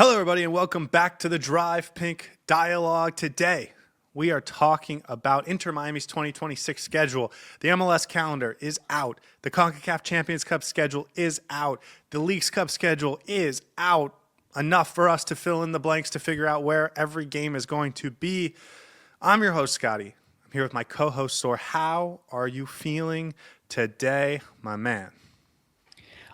Hello, everybody, and welcome back to the Drive Pink Dialogue. Today, we are talking about Inter Miami's 2026 schedule. The MLS calendar is out. The CONCACAF Champions Cup schedule is out. The Leagues Cup schedule is out. Enough for us to fill in the blanks to figure out where every game is going to be. I'm your host, Scotty. I'm here with my co-host, Saur. How are you feeling today, my man?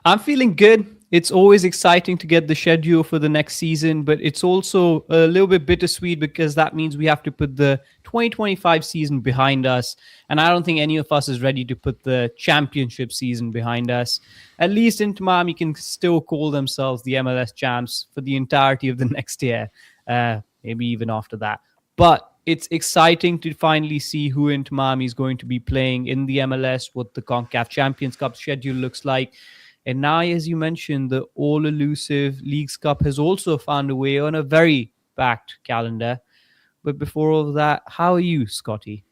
I'm feeling good. It's always exciting to get the schedule for the next season, but it's also a little bit bittersweet because that means we have to put the 2025 season behind us. And I don't think any of us is ready to put the championship season behind us. At least Inter Miami can still call themselves the MLS champs for the entirety of the next year, maybe even after that. But it's exciting to finally see who Inter Miami is going to be playing in the MLS, what the CONCACAF Champions Cup schedule looks like. And now, as you mentioned, the all-elusive Leagues Cup has also found a way on a very packed calendar. But before all of that, how are you, Scotty?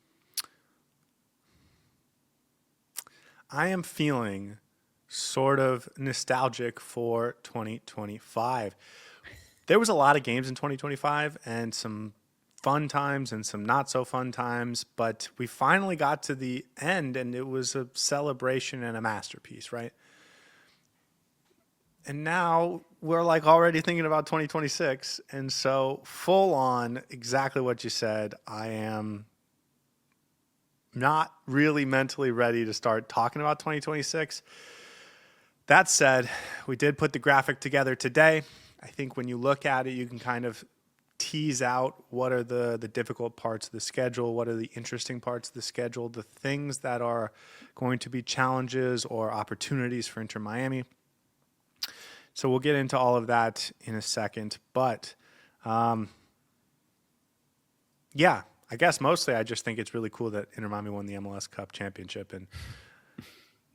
I am feeling sort of nostalgic for 2025. There was a lot of games in 2025 and some fun times and some not so fun times, but we finally got to the end and it was a celebration and a masterpiece, right? And now we're like already thinking about 2026. And so full on exactly what you said, I am not really mentally ready to start talking about 2026. That said, we did put the graphic together today. I think when you look at it, you can kind of tease out what are the difficult parts of the schedule, what are the interesting parts of the schedule, the things that are going to be challenges or opportunities for Inter Miami. So we'll get into all of that in a second. But yeah, I guess mostly I just think it's really cool that Inter Miami won the MLS Cup championship. And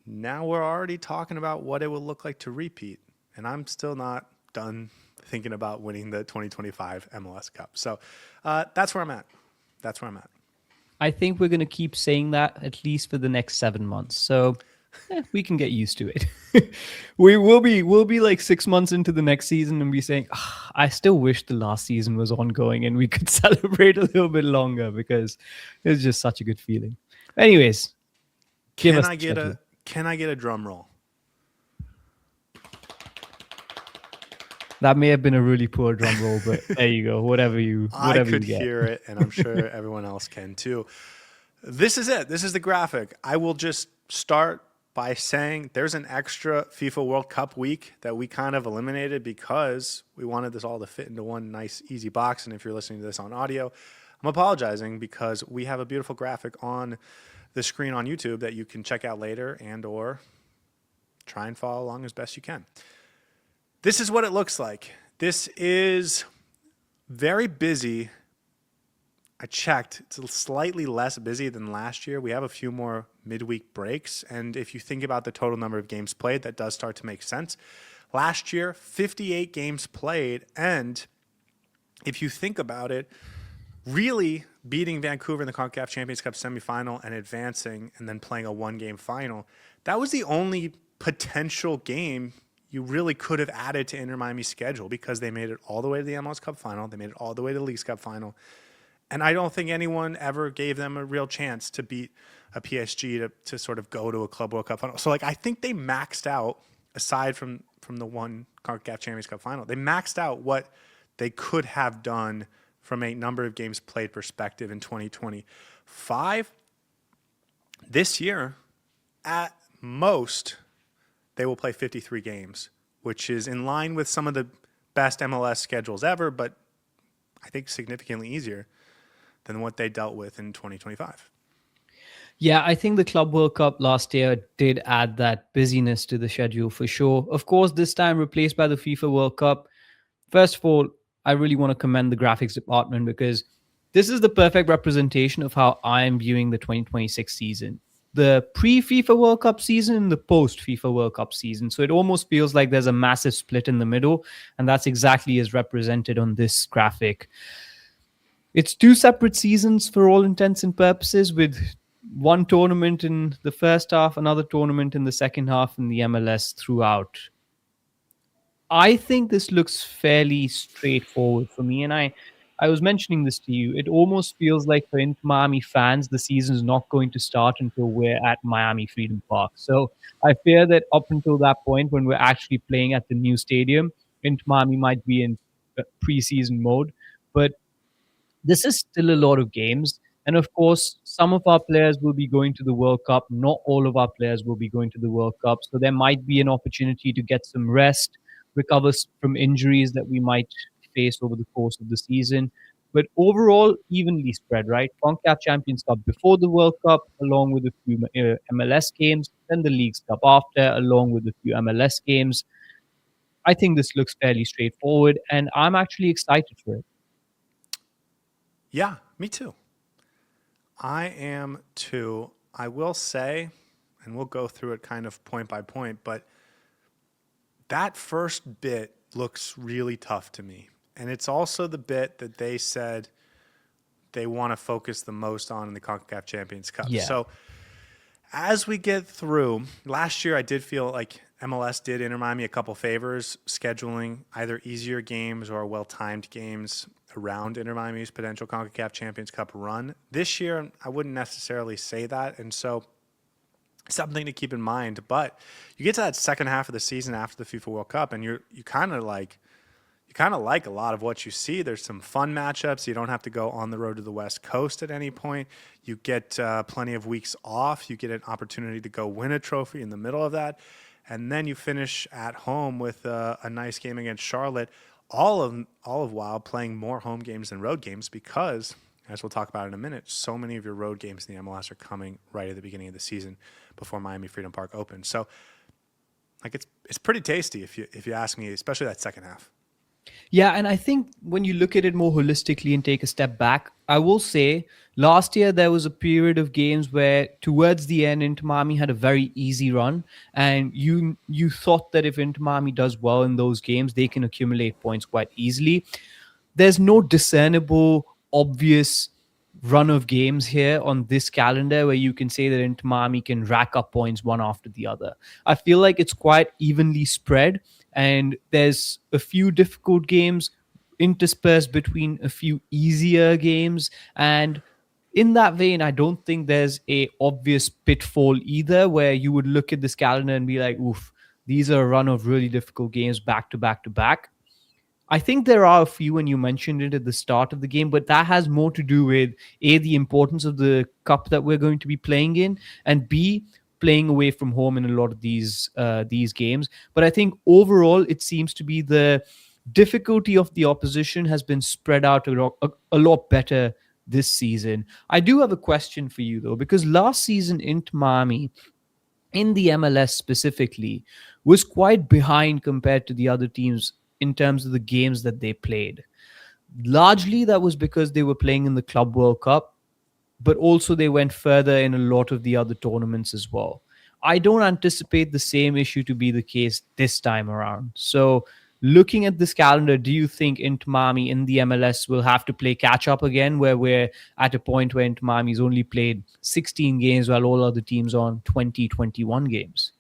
now we're already talking about what it will look like to repeat. And I'm still not done thinking about winning the 2025 MLS Cup. So that's where I'm at. That's where I'm at. I think we're going to keep saying that at least for the next 7 months. So we can get used to it. we'll be like 6 months into the next season and be saying, I still wish the last season was ongoing and we could celebrate a little bit longer because it's just such a good feeling. Anyways, can I get a drum roll? That may have been a really poor drum roll, but there you go. Whatever you could get. Hear it, and I'm sure everyone else can too. This is it. This is the graphic. I will just start by saying there's an extra FIFA World Cup week that we kind of eliminated because we wanted this all to fit into one nice, easy box. And if you're listening to this on audio, I'm apologizing because we have a beautiful graphic on the screen on YouTube that you can check out later and or try and follow along as best you can. This is what it looks like. This is very busy. I checked. It's slightly less busy than last year. We have a few more midweek breaks. And if you think about the total number of games played, that does start to make sense. Last year, 58 games played. And if you think about it, really beating Vancouver in the CONCACAF Champions Cup semifinal and advancing and then playing a one-game final, that was the only potential game you really could have added to Inter Miami's schedule because they made it all the way to the MLS Cup final. They made it all the way to the Leagues Cup final. And I don't think anyone ever gave them a real chance to beat a PSG to sort of go to a Club World Cup final. So, like, I think they maxed out, aside from the one CONCACAF Champions Cup final, they maxed out what they could have done from a number of games played perspective in 2025. This year, at most, they will play 53 games, which is in line with some of the best MLS schedules ever, but I think significantly easier than what they dealt with in 2025. Yeah, I think the Club World Cup last year did add that busyness to the schedule for sure. Of course, this time replaced by the FIFA World Cup. First of all, I really want to commend the graphics department because this is the perfect representation of how I am viewing the 2026 season. The pre-FIFA World Cup season and the post-FIFA World Cup season. So it almost feels like there's a massive split in the middle, and that's exactly as represented on this graphic. It's two separate seasons for all intents and purposes, with one tournament in the first half, another tournament in the second half, and the MLS throughout. I think this looks fairly straightforward for me, and I was mentioning this to you. It almost feels like for Inter Miami fans, the season's not going to start until we're at Miami Freedom Park. So I fear that up until that point, when we're actually playing at the new stadium, Inter Miami might be in preseason mode. But this is still a lot of games. And of course, some of our players will be going to the World Cup. Not all of our players will be going to the World Cup. So there might be an opportunity to get some rest, recover from injuries that we might face over the course of the season. But overall, evenly spread, right? CONCACAF Champions Cup before the World Cup, along with a few MLS games, then the Leagues Cup after, along with a few MLS games. I think this looks fairly straightforward, and I'm actually excited for it. Yeah, me too. I am too. I will say, and we'll go through it kind of point by point, but that first bit looks really tough to me. And it's also the bit that they said they want to focus the most on in the CONCACAF Champions Cup. Yeah. So as we get through, last year I did feel like MLS did Inter Miami a couple favors, scheduling either easier games or well-timed games around Inter Miami's potential CONCACAF Champions Cup run. This year, I wouldn't necessarily say that, and so something to keep in mind. But you get to that second half of the season after the FIFA World Cup, and you kind of like a lot of what you see. There's some fun matchups. You don't have to go on the road to the West Coast at any point. You get plenty of weeks off. You get an opportunity to go win a trophy in the middle of that. And then you finish at home with a nice game against Charlotte, all of while playing more home games than road games because, as we'll talk about in a minute, so many of your road games in the MLS are coming right at the beginning of the season before Miami Freedom Park opens. So, like it's pretty tasty if you ask me, especially that second half. Yeah, and I think when you look at it more holistically and take a step back, I will say last year there was a period of games where towards the end Inter Miami had a very easy run, and you thought that if Inter Miami does well in those games, they can accumulate points quite easily. There's no discernible, obvious run of games here on this calendar where you can say that Inter Miami can rack up points one after the other. I feel like it's quite evenly spread, and there's a few difficult games interspersed between a few easier games. And in that vein, I don't think there's a obvious pitfall either where you would look at this calendar and be like, oof, these are a run of really difficult games back to back to back. I think there are a few, and you mentioned it at the start of the game, but that has more to do with A, the importance of the cup that we're going to be playing in, and B, playing away from home in a lot of these games. But I think overall, it seems to be the difficulty of the opposition has been spread out a lot better this season. I do have a question for you though, because last season Inter Miami in the MLS specifically was quite behind compared to the other teams in terms of the games that they played. Largely that was because they were playing in the Club World Cup, but also they went further in a lot of the other tournaments as well. I don't anticipate the same issue to be the case this time around. So, looking at this calendar, do you think Inter Miami in the MLS will have to play catch up again, where we're at a point where Inter Miami's only played 16 games while all other teams are on 20, 21 games?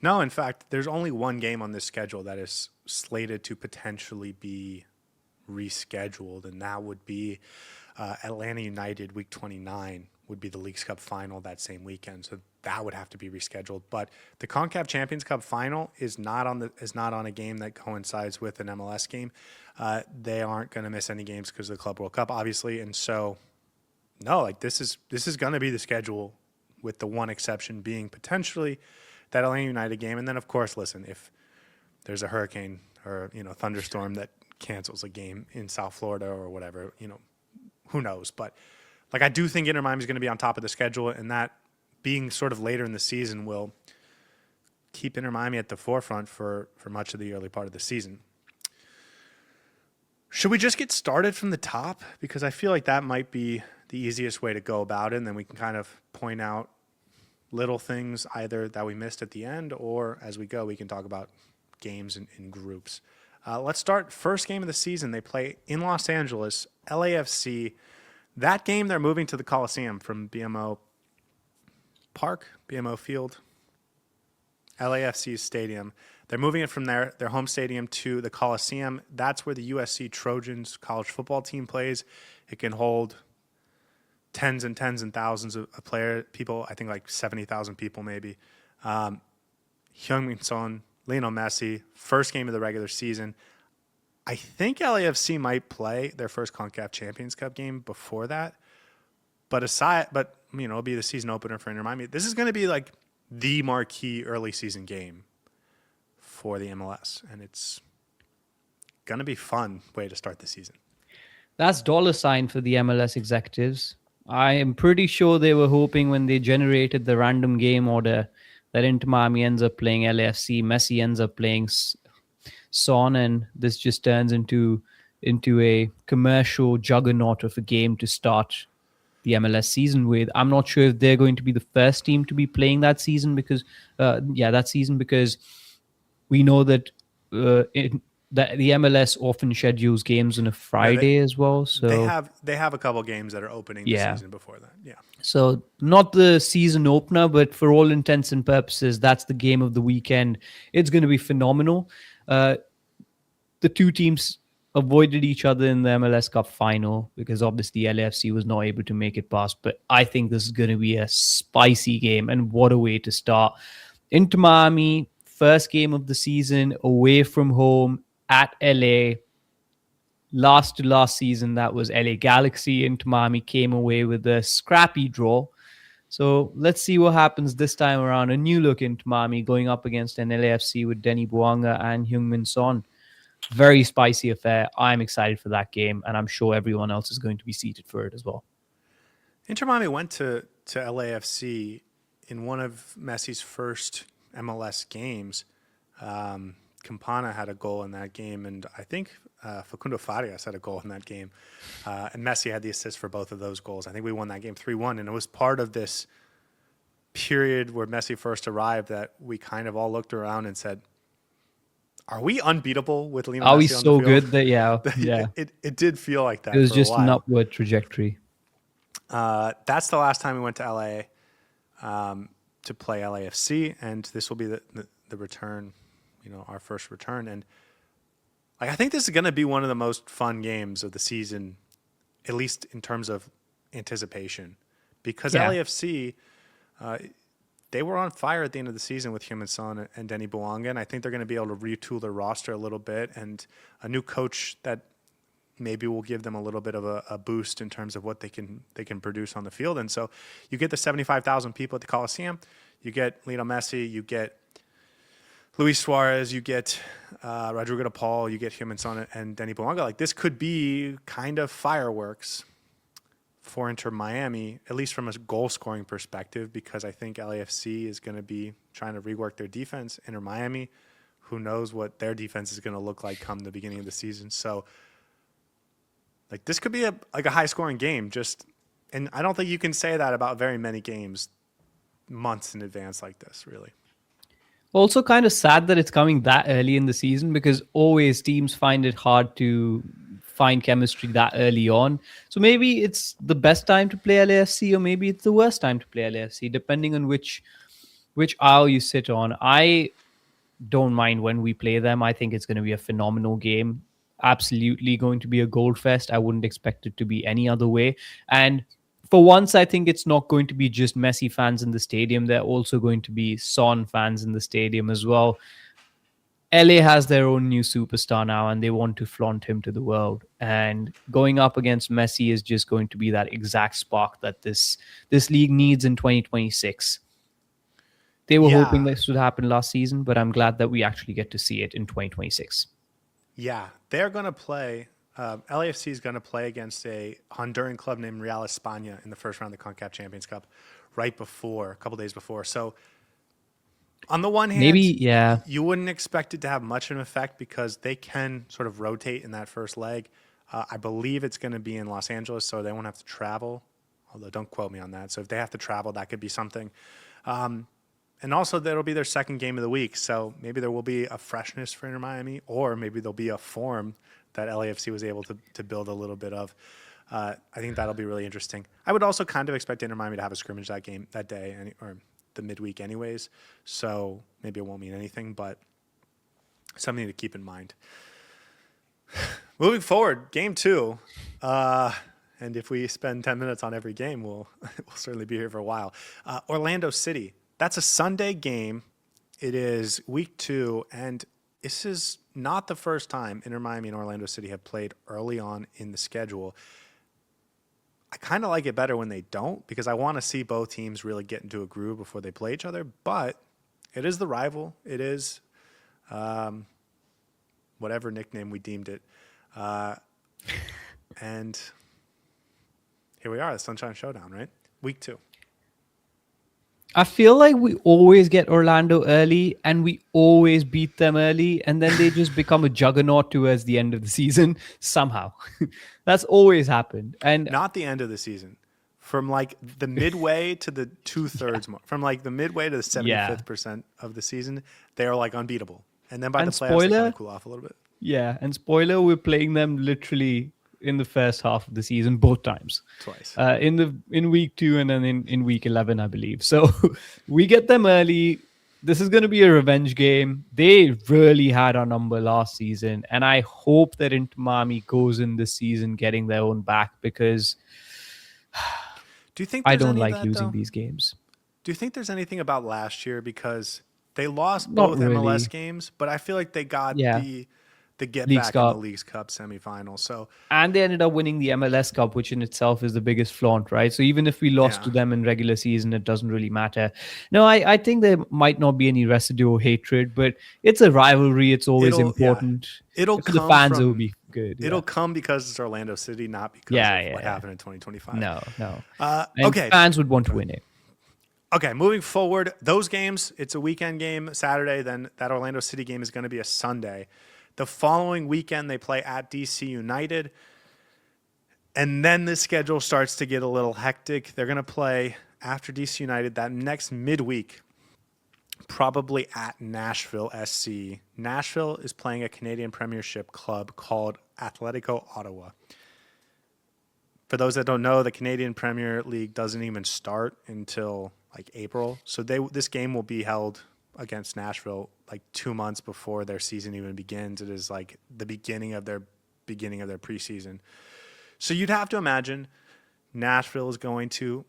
No, in fact, there's only one game on this schedule that is slated to potentially be rescheduled, and that would be Atlanta United Week 29 would be the Leagues Cup final that same weekend. So that would have to be rescheduled. But the CONCACAF Champions Cup final is not on a game that coincides with an MLS game. They aren't going to miss any games because of the Club World Cup, obviously, and so no, like this is going to be the schedule, with the one exception being potentially that Atlanta United game. And then, of course, listen, if there's a hurricane or thunderstorm that cancels a game in South Florida or whatever, who knows? But like I do think Inter Miami is going to be on top of the schedule, and that being sort of later in the season will keep Inter Miami at the forefront for much of the early part of the season. Should we just get started from the top? Because I feel like that might be the easiest way to go about it, and then we can kind of point out little things either that we missed at the end, or as we go, we can talk about games in groups. Let's start first game of the season. They play in Los Angeles, LAFC. That game, they're moving to the Coliseum from BMO Park, BMO Field. LAFC's stadium. They're moving it from their home stadium to the Coliseum. That's where the USC Trojans college football team plays. It can hold tens and thousands of people. I think like 70,000 people maybe. Heung-min Son, Lionel Messi, first game of the regular season. I think LAFC might play their first CONCACAF Champions Cup game before that. But it'll be the season opener for Inter Miami. This is going to be like the marquee early season game for the MLS, and it's going to be fun way to start the season. That's dollar sign for the MLS executives. I am pretty sure they were hoping when they generated the random game order that Inter Miami ends up playing LAFC, Messi ends up playing Son, and this just turns into a commercial juggernaut of a game to start the MLS season with. I'm not sure if they're going to be the first team to be playing that season because we know that that the MLS often schedules games on a Friday as well. So they have a couple games that are opening the season before that. Yeah. So not the season opener, but for all intents and purposes, that's the game of the weekend. It's going to be phenomenal. The two teams avoided each other in the MLS Cup final because obviously LAFC was not able to make it past. But I think this is going to be a spicy game, and what a way to start. Inter Miami, first game of the season, away from home at LA. Last season, that was LA Galaxy. Inter Miami came away with a scrappy draw. So let's see what happens this time around. A new look Inter Miami going up against an LAFC with Denny Bouanga and Heung-min Son. Very spicy affair. I'm excited for that game, and I'm sure everyone else is going to be seated for it as well. Inter Miami went to LAFC in one of Messi's first MLS games. Campana had a goal in that game, and I think Facundo Farias had a goal in that game. And Messi had the assist for both of those goals. I think we won that game 3-1, and it was part of this period where Messi first arrived that we kind of all looked around and said, are we unbeatable with Lionel Messi Are on we the so field? good that, yeah. It did feel like that. It was for just a while. an upward trajectory. That's the last time we went to LA to play LAFC, and this will be the return, our first return. And I think this is going to be one of the most fun games of the season, at least in terms of anticipation, because LAFC, they were on fire at the end of the season with Heung-min Son and Denny Bouanga, and I think they're going to be able to retool their roster a little bit, and a new coach that maybe will give them a little bit of a boost in terms of what they can produce on the field. And so you get the 75,000 people at the Coliseum, you get Lionel Messi, you get Luis Suarez, you get Rodrigo de Paul, you get Heung-min Son and Denny Bouanga. Like, this could be kind of fireworks for Inter Miami, at least from a goal-scoring perspective, because I think LAFC is going to be trying to rework their defense. Inter Miami, who knows what their defense is going to look like come the beginning of the season. So, this could be a high-scoring game. And I don't think you can say that about very many games months in advance like this, really. Also kind of sad that it's coming that early in the season because always teams find it hard to find chemistry that early on. So maybe it's the best time to play LAFC or maybe it's the worst time to play LAFC, depending on which aisle you sit on. I don't mind when we play them. I think it's going to be a phenomenal game. Absolutely going to be a gold fest. I wouldn't expect it to be any other way. And for once, I think it's not going to be just Messi fans in the stadium. There are also going to be Son fans in the stadium as well. LA has their own new superstar now, and they want to flaunt him to the world. And going up against Messi is just going to be that exact spark that this league needs in 2026. They were hoping this would happen last season, but I'm glad that we actually get to see it in 2026. Yeah, they're going to play. LAFC is going to play against a Honduran club named Real España in the first round of the CONCACAF Champions Cup a couple days before. So on the one hand, you wouldn't expect it to have much of an effect because they can sort of rotate in that first leg. I believe it's going to be in Los Angeles, so they won't have to travel, although don't quote me on that. So if they have to travel, that could be something. And also, that'll be their second game of the week, so maybe there will be a freshness for Inter Miami, or maybe there'll be a form that LAFC was able to build a little bit of. I think that'll be really interesting. I would also kind of expect Inter Miami to have a scrimmage that day, or the midweek anyways. So maybe it won't mean anything, but something to keep in mind. Moving forward, game 2. And if we spend 10 minutes on every game, we'll certainly be here for a while. Orlando City. That's a Sunday game. It is week 2, and this is not the first time Inter Miami and Orlando City have played early on in the schedule. I kind of like it better when they don't, because I want to see both teams really get into a groove before they play each other. But it is the rival. It is whatever nickname we deemed it. And here we are, the Sunshine Showdown, right? Week 2. I feel like we always get Orlando early and we always beat them early, and then they just become a juggernaut towards the end of the season somehow. That's always happened. And Not the end of the season. From like the midway to the 2/3 mark, from like the midway to the 75th percent of the season, they are like unbeatable. And then by the playoffs, they kind of cool off a little bit. yeah, and spoiler, we're playing them literally in the first half of the season both times. Twice. In week 2 and then in week 11, I believe. So we get them early. This is going to be a revenge game. They really had our number last season, and I hope that Inter Miami goes in this season getting their own back, because Do you think I there's don't any of like that, losing though? these games. Do you think there's anything about last year, because they lost Not both really. MLS games, but I feel like they got Yeah. the get Leagues back in the Cup. Leagues Cup semifinal. So And they ended up winning the MLS Cup, which in itself is the biggest flaunt, right? So even if we lost Yeah. to them in regular season, it doesn't really matter. No, I think there might not be any residual hatred, but it's a rivalry. It's always It'll- yeah. important. it'll For the come fans, it from- will be good. it'll come because it's Orlando City, not because Yeah, of yeah, what yeah. happened in 2025. No. And And fans would want to win it. Okay, moving forward, those games, it's a weekend game Saturday, then that Orlando City game is going to be a Sunday. The following weekend, they play at DC United. And then the schedule starts to get a little hectic. They're going to play after DC United that next midweek, probably at Nashville SC. Nashville is playing a Canadian Premiership club called Atletico Ottawa. For those that don't know, the Canadian Premier League doesn't even start until like April. So this game will be held against Nashville like 2 months before their season even begins. It is like the beginning of their preseason. So you'd have to imagine Nashville is going to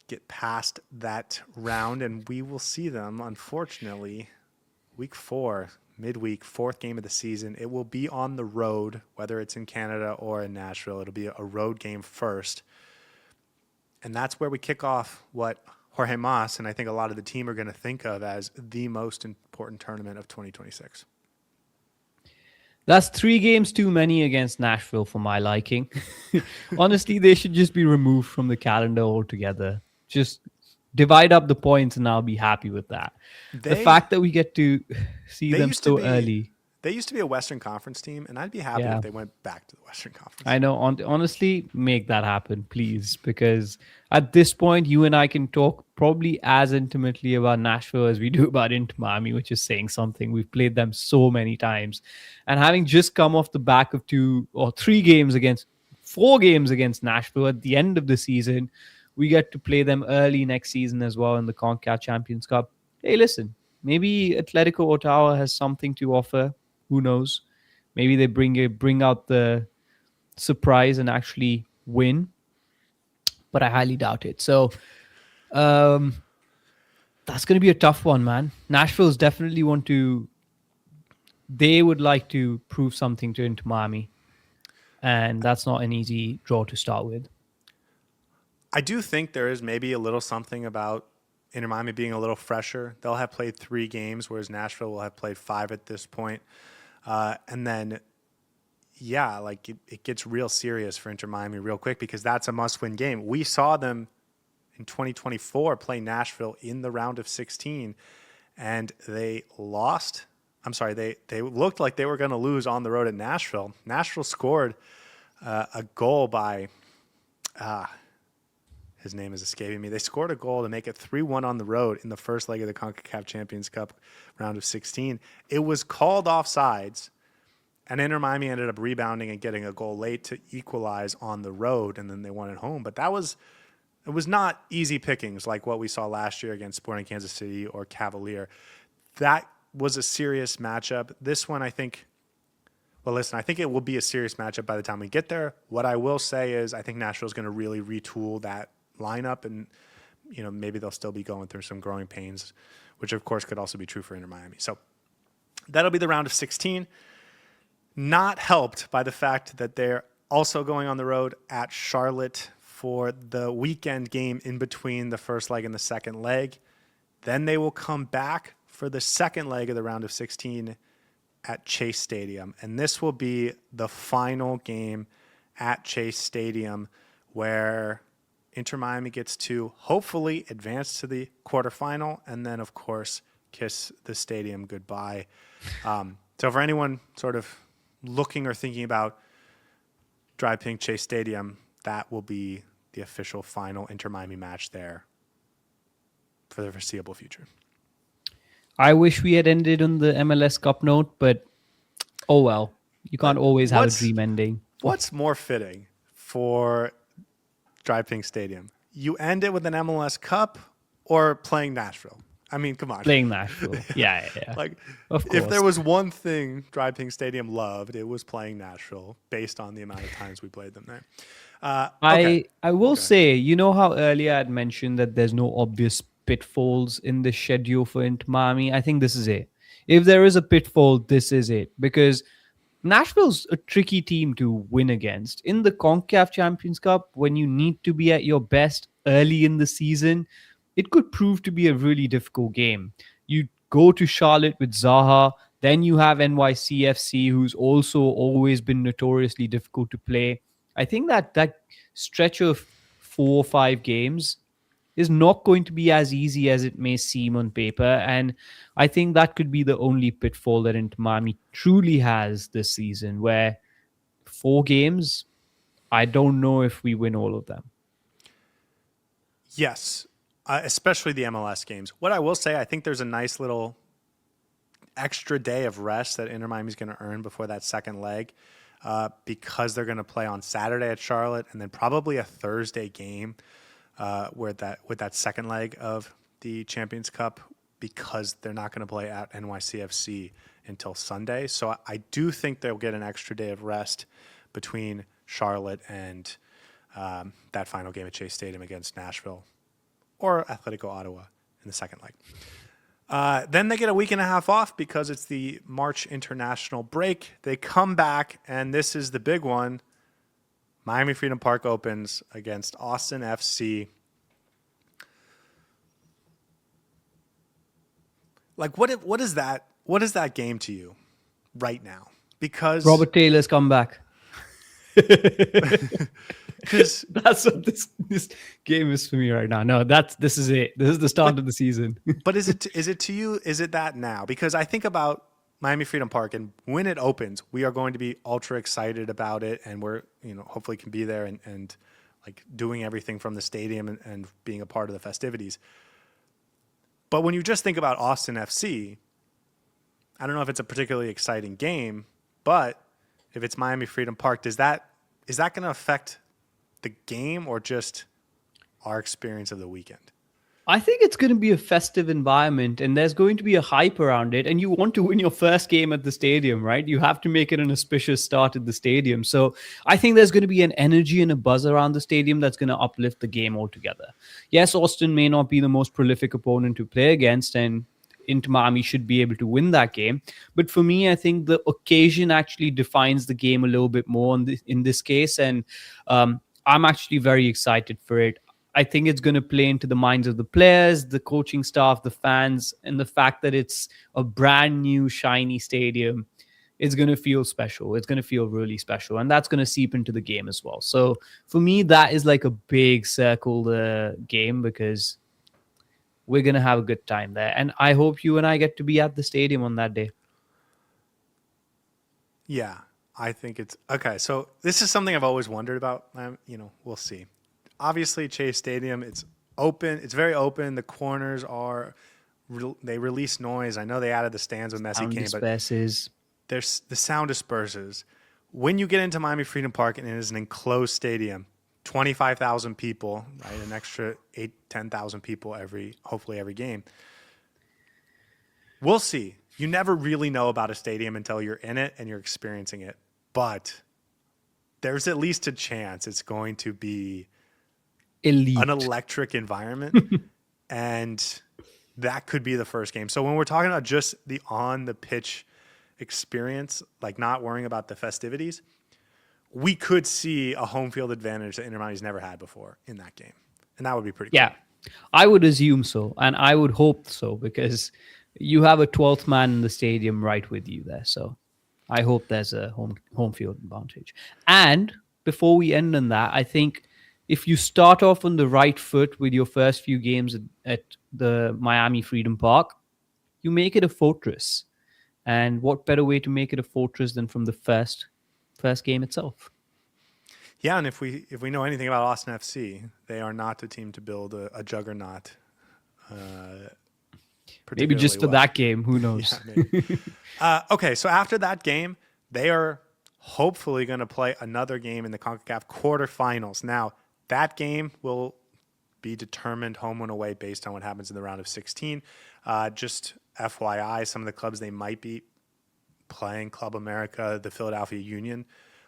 get past that round, and we will see them, unfortunately, week 4, midweek, 4th game of the season. It will be on the road, whether it's in Canada or in Nashville. It'll be a road game first. And that's where we kick off what Jorge Mas and I think a lot of the team are going to think of as the most important tournament of 2026. That's 3 games too many against Nashville for my liking. Honestly, they should just be removed from the calendar altogether. Just divide up the points and I'll be happy with that. The fact that we get to see them so early. They used to be a Western Conference team, and I'd be happy if they went back to the Western Conference. I know. Honestly, make that happen, please. Because at this point, you and I can talk probably as intimately about Nashville as we do about Inter Miami, which is saying something. We've played them so many times. And having just come off the back of 4 games against Nashville at the end of the season, we get to play them early next season as well in the CONCACAF Champions Cup. Hey, listen, maybe Atletico Ottawa has something to offer. Who knows? Maybe they bring out the surprise and actually win, but I highly doubt it. So that's going to be a tough one, man. Nashville's definitely they would like to prove something to Inter Miami, and that's not an easy draw to start with. I do think there is maybe a little something about Inter Miami being a little fresher. They'll have played 3 games, whereas Nashville will have played 5 at this point. And then, yeah, like it gets real serious for Inter Miami real quick, because that's a must-win game. We saw them in 2024 play Nashville in the round of 16, and they lost. I'm sorry, they looked like they were going to lose on the road at Nashville. Nashville scored a goal by his name is escaping me. They scored a goal to make it 3-1 on the road in the first leg of the CONCACAF Champions Cup round of 16. It was called offsides, and Inter Miami ended up rebounding and getting a goal late to equalize on the road, and then they won at home. But that was it was not easy pickings like what we saw last year against Sporting Kansas City or Cavalier. That was a serious matchup. This one, I think, well, listen, I think it will be a serious matchup by the time we get there. What I will say is I think Nashville's going to really retool that lineup, and maybe they'll still be going through some growing pains, which of course could also be true for Inter Miami. So that'll be the round of 16. Not helped by the fact that they're also going on the road at Charlotte for the weekend game in between the first leg and the second leg. Then they will come back for the second leg of the round of 16 at Chase Stadium. And this will be the final game at Chase Stadium where Inter Miami gets to hopefully advance to the quarterfinal and then, of course, kiss the stadium goodbye. So for anyone sort of looking or thinking about Dry Pink Chase Stadium, that will be the official final Inter Miami match there for the foreseeable future. I wish we had ended on the MLS Cup note, but oh well. You can't always have a dream ending. What's more fitting for Dry Pink Stadium? You end it with an MLS Cup or playing Nashville? I mean, come on. Playing Nashville. Yeah. Like, of course. if there was one thing Dry Pink Stadium loved, it was playing Nashville based on the amount of times we played them there. Okay. I will say, you know how earlier I'd mentioned that there's no obvious pitfalls in the schedule for Inter Miami? I think this is it. If there is a pitfall, this is it. Because Nashville's a tricky team to win against. In the CONCACAF Champions Cup, when you need to be at your best early in the season, it could prove to be a really difficult game. You go to Charlotte with Zaha, then you have NYCFC, who's also always been notoriously difficult to play. I think that stretch of 4 or 5 games is not going to be as easy as it may seem on paper. And I think that could be the only pitfall that Inter Miami truly has this season, where 4 games, I don't know if we win all of them. Yes, especially the MLS games. What I will say, I think there's a nice little extra day of rest that Inter Miami's going to earn before that second leg, because they're going to play on Saturday at Charlotte and then probably a Thursday game with that second leg of the Champions Cup, because they're not going to play at NYCFC until Sunday. So I do think they'll get an extra day of rest between Charlotte and that final game at Chase Stadium against Nashville or Atletico Ottawa in the second leg. Then they get a week and a half off because it's the March international break. They come back, and this is the big one. Miami Freedom Park opens against Austin FC. Like, what is that? What is that game to you right now? Because Robert Taylor's come back. Because that's what this game is for me right now. No, this is it. This is the start of the season. But is it to you? Is it that now? Because I think about Miami Freedom Park, and when it opens, we are going to be ultra excited about it, and we're hopefully can be there and like doing everything from the stadium and being a part of the festivities. But when you just think about Austin FC, I don't know if it's a particularly exciting game, but if it's Miami Freedom Park, is that going to affect the game or just our experience of the weekend? I think it's going to be a festive environment, and there's going to be a hype around it. And you want to win your first game at the stadium, right? You have to make it an auspicious start at the stadium. So I think there's going to be an energy and a buzz around the stadium that's going to uplift the game altogether. Yes, Austin may not be the most prolific opponent to play against, and Inter Miami should be able to win that game. But for me, I think the occasion actually defines the game a little bit more in this case. And I'm actually very excited for it. I think it's going to play into the minds of the players, the coaching staff, the fans, and the fact that it's a brand new, shiny stadium. It's going to feel special. It's going to feel really special. And that's going to seep into the game as well. So for me, that is like a big circle game, because we're going to have a good time there. And I hope you and I get to be at the stadium on that day. Yeah, I think it's okay. So this is something I've always wondered about. We'll see. Obviously, Chase Stadium, it's open. It's very open. The corners they release noise. I know they added the stands when Messi came, but the sound disperses. When you get into Miami Freedom Park and it is an enclosed stadium, 25,000 people, right? An extra 10,000 people hopefully every game. We'll see. You never really know about a stadium until you're in it and you're experiencing it. But there's at least a chance it's going to be Elite. an electric environment. And that could be the first game. So when we're talking about just the on the pitch experience, like not worrying about the festivities, we could see a home field advantage that Inter Miami's never had before in that game. And that would be pretty cool. Yeah, I would assume so. And I would hope so, because you have a 12th man in the stadium right with you there. So I hope there's a home field advantage. And before we end on that, I think if you start off on the right foot with your first few games at the Miami Freedom Park, you make it a fortress. And what better way to make it a fortress than from the first game itself? Yeah, and if we know anything about Austin FC, they are not the team to build a juggernaut. Maybe just for that game, who knows? Yeah, maybe. Okay, so after that game, they are hopefully going to play another game in the CONCACAF quarterfinals. Now, that game will be determined home and away based on what happens in the round of 16. Just FYI, some of the clubs they might be playing, Club America, the Philadelphia Union,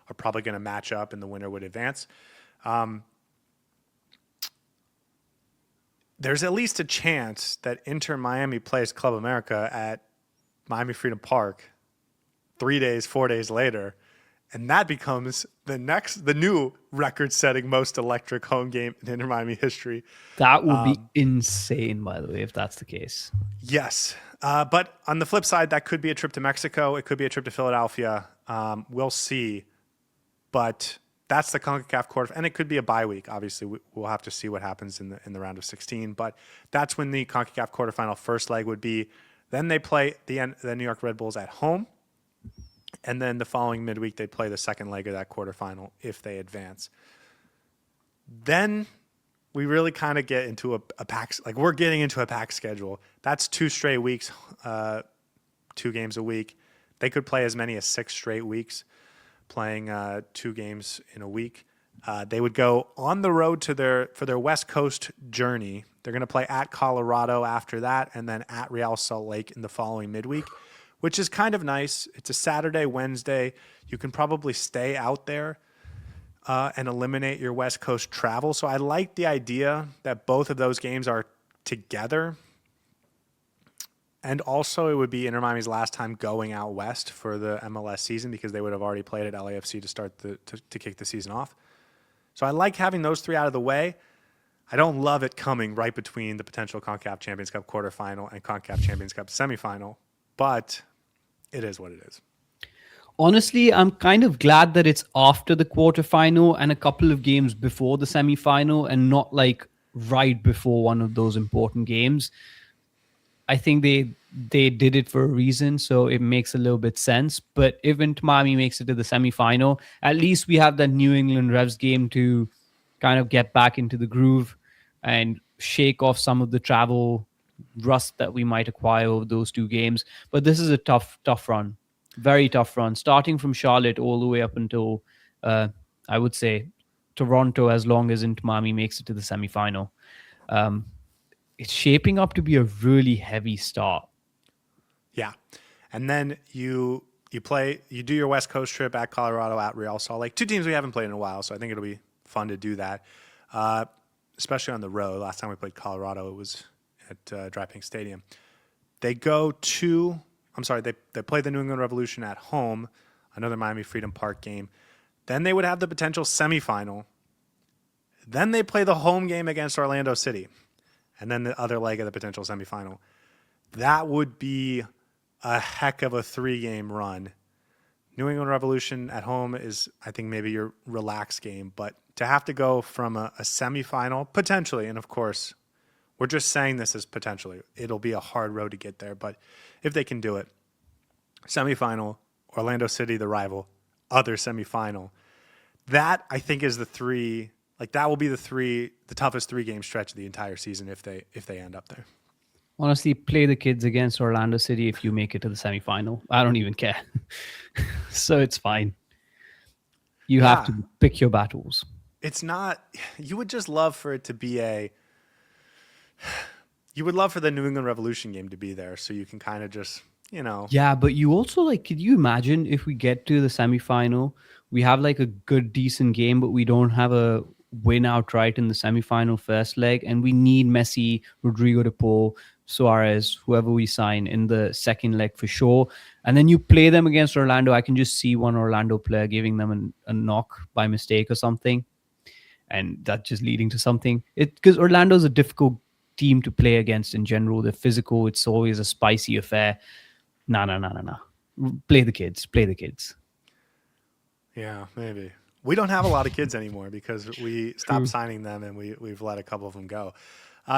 are probably going to match up and the winner would advance. There's at least a chance that Inter Miami plays Club America at Miami Freedom Park 4 days later, and that becomes the new record-setting most electric home game in Inter Miami history. That would be insane, by the way, if that's the case. Yes. But on the flip side, that could be a trip to Mexico. It could be a trip to Philadelphia. We'll see. But that's the CONCACAF quarter, and it could be a bye week. Obviously, we'll have to see what happens in the round of 16. But that's when the CONCACAF quarterfinal first leg would be. Then they play the New York Red Bulls at home, and then the following midweek they play the second leg of that quarterfinal if they advance. Then we really kind of get into a pack. Like, we're getting into a pack schedule. That's 2 straight weeks, 2 games a week. They could play as many as 6 straight weeks, playing 2 games in a week. They would go on the road for their West Coast journey. They're going to play at Colorado after that, and then at Real Salt Lake in the following midweek, which is kind of nice. It's a Saturday, Wednesday. You can probably stay out there and eliminate your West Coast travel. So I like the idea that both of those games are together. And also, it would be Inter Miami's last time going out west for the MLS season, because they would have already played at LAFC to start to kick the season off. So I like having those 3 out of the way. I don't love it coming right between the potential CONCACAF Champions Cup quarterfinal and CONCACAF Champions Cup semifinal, but it is what it is. Honestly, I'm kind of glad that it's after the quarterfinal and a couple of games before the semifinal, and not like right before one of those important games. I think they did it for a reason, so it makes a little bit sense. But if Inter Miami makes it to the semifinal, at least we have that New England Revs game to kind of get back into the groove and shake off some of the travel rust that we might acquire over those 2 games. But this is a tough run, very tough run, starting from Charlotte all the way up until I would say Toronto, as long as Inter Miami makes it to the semifinal. It's shaping up to be a really heavy start. Yeah. And then you do your West Coast trip at Colorado, at Real Salt Lake. 2 teams we haven't played in a while, so I think it'll be fun to do that, especially on the road. Last time we played Colorado, it was at Dry Pink Stadium. They play the New England Revolution at home, another Miami Freedom Park game. Then they would have the potential semifinal. Then they play the home game against Orlando City, and then the other leg of the potential semifinal. That would be a heck of a 3-game run. New England Revolution at home is, I think, maybe your relaxed game, but to have to go from a semifinal, potentially, and of course, we're just saying this as potentially. It'll be a hard road to get there, but if they can do it, semifinal, Orlando City, the rival, other semifinal, that I think is that will be the toughest 3-game stretch of the entire season if they end up there. Honestly, play the kids against Orlando City if you make it to the semifinal. I don't even care. So it's fine. You have to pick your battles. it's not. You would just love for it to be a. You would love for the New England Revolution game to be there, so you can kind of just, Yeah, but you also like, could you imagine if we get to the semifinal, we have like a good, decent game, but we don't have a win outright in the semifinal first leg, and we need Messi, Rodrigo de Paul, Suarez, whoever we sign in the second leg for sure. And then you play them against Orlando. I can just see one Orlando player giving them a knock by mistake or something, and that just leading to something. It because Orlando's a difficult team to play against in general. They're physical. It's always a spicy affair. No, no, no, no, no. Play the kids. Play the kids. yeah, maybe. We don't have a lot of kids anymore because we stopped True. signing them and we've let a couple of them go.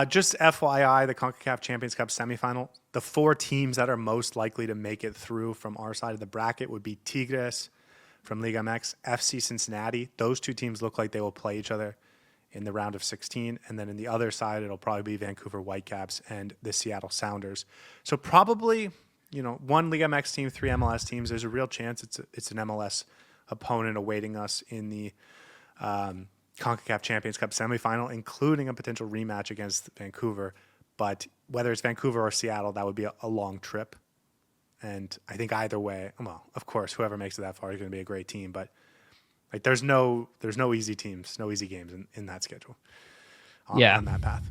Just FYI, the CONCACAF Champions Cup semifinal, the 4 teams that are most likely to make it through from our side of the bracket would be Tigres from Liga MX, FC Cincinnati. Those 2 teams look like they will play each other in the round of 16. And then in the other side, it'll probably be Vancouver Whitecaps and the Seattle Sounders. So probably, 1 Liga MX team, 3 MLS teams. There's a real chance it's an MLS opponent awaiting us in the CONCACAF Champions Cup semifinal, including a potential rematch against Vancouver. But whether it's Vancouver or Seattle, that would be a long trip. And I think either way, well, of course, whoever makes it that far is going to be a great team. But like, there's no easy teams, no easy games in that schedule on that path.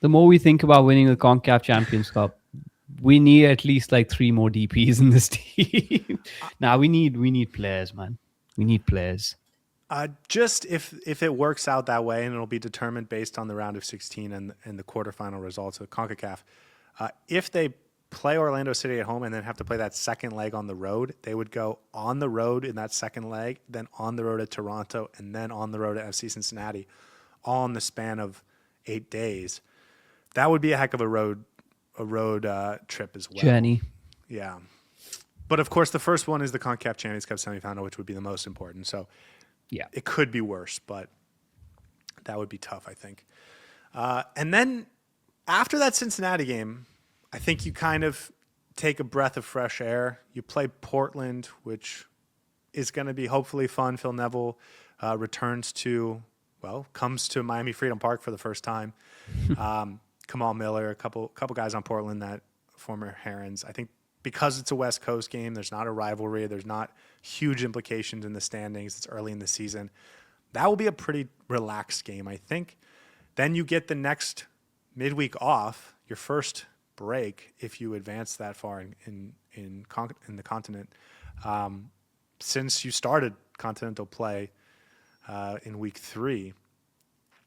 The more we think about winning the CONCACAF Champions Cup, we need at least like 3 more DPs in this team. Now we need players, man. We need players. Just if it works out that way, and it'll be determined based on the round of 16 and the quarterfinal results of CONCACAF. If they play Orlando City at home and then have to play that second leg on the road, they would go on the road in that second leg, then on the road at Toronto, and then on the road at FC Cincinnati, all in the span of 8 days. That would be a heck of a road trip as well. Journey. Yeah. But of course, the first one is the CONCACAF Champions Cup semifinal, which would be the most important. So Yeah. it could be worse, but that would be tough, I think. And then after that Cincinnati game, I think you kind of take a breath of fresh air. You play Portland, which is going to be hopefully fun. Phil Neville comes to Miami Freedom Park for the first time. Kamal Miller, a couple guys on Portland that former Herons. I think because it's a West Coast game, there's not a rivalry. There's not huge implications in the standings. It's early in the season. That will be a pretty relaxed game, I think. Then you get the next midweek off, your first break, if you advance that far in the continent. Since you started continental play in week 3,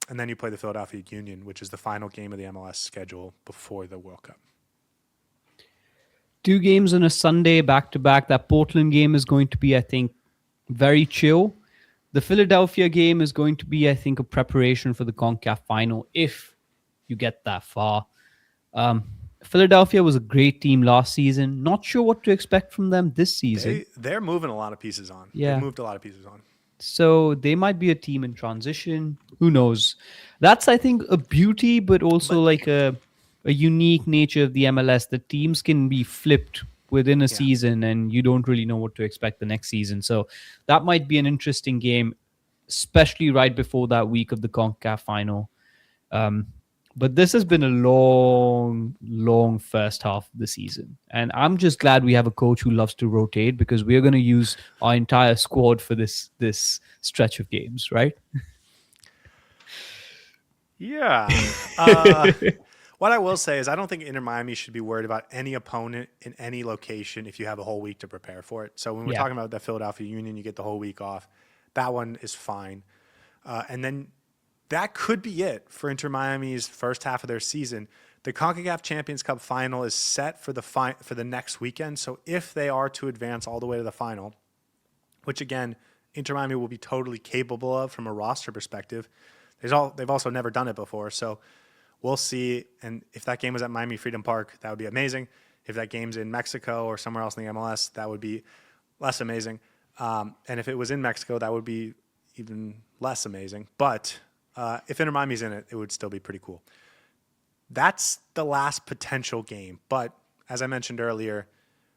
and then you play the Philadelphia Union, which is the final game of the MLS schedule before the World Cup. 2 games on a Sunday back-to-back. That Portland game is going to be, I think, very chill. The Philadelphia game is going to be, I think, a preparation for the CONCACAF final if you get that far. Philadelphia was a great team last season. Not sure what to expect from them this season. They're moving a lot of pieces on. Yeah. They've moved a lot of pieces on. So they might be a team in transition. Who knows? That's, I think, a beauty, but also like a unique nature of the MLS. The teams can be flipped within a season, and you don't really know what to expect the next season. So that might be an interesting game, especially right before that week of the CONCACAF final. But this has been a long, long first half of the season. And I'm just glad we have a coach who loves to rotate, because we're going to use our entire squad for this stretch of games, right? Yeah. What I will say is I don't think Inter Miami should be worried about any opponent in any location if you have a whole week to prepare for it. So when we're talking about the Philadelphia Union, you get the whole week off. That one is fine. And then that could be it for Inter Miami's first half of their season. The CONCACAF Champions Cup final is set for the next weekend. So if they are to advance all the way to the final, which again, Inter Miami will be totally capable of from a roster perspective, they've also never done it before. So we'll see. And if that game was at Miami Freedom Park, that would be amazing. If that game's in Mexico or somewhere else in the MLS, that would be less amazing. And if it was in Mexico, that would be even less amazing. But if Inter Miami's in it, it would still be pretty cool. That's the last potential game. But as I mentioned earlier,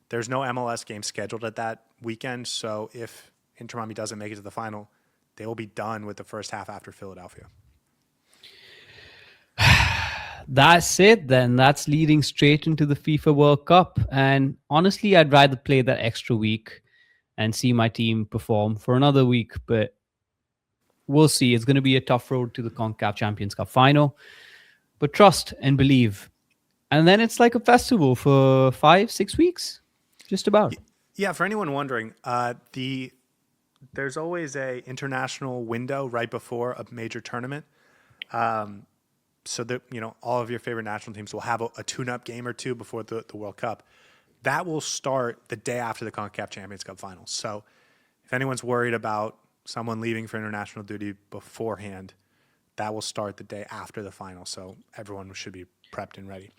there's no MLS game scheduled at that weekend. So if Inter Miami doesn't make it to the final, they will be done with the first half after Philadelphia. That's it then. That's leading straight into the FIFA World Cup. And honestly, I'd rather play that extra week and see my team perform for another week. But we'll see. It's going to be a tough road to the CONCACAF Champions Cup final. But trust and believe. And then it's like a festival for 5-6 weeks, just about. Yeah, for anyone wondering, there's always a international window right before a major tournament. So that, all of your favorite national teams will have a tune-up game or two before the World Cup. That will start the day after the CONCACAF Champions Cup finals. So if anyone's worried about someone leaving for international duty beforehand, that will start the day after the final. So everyone should be prepped and ready.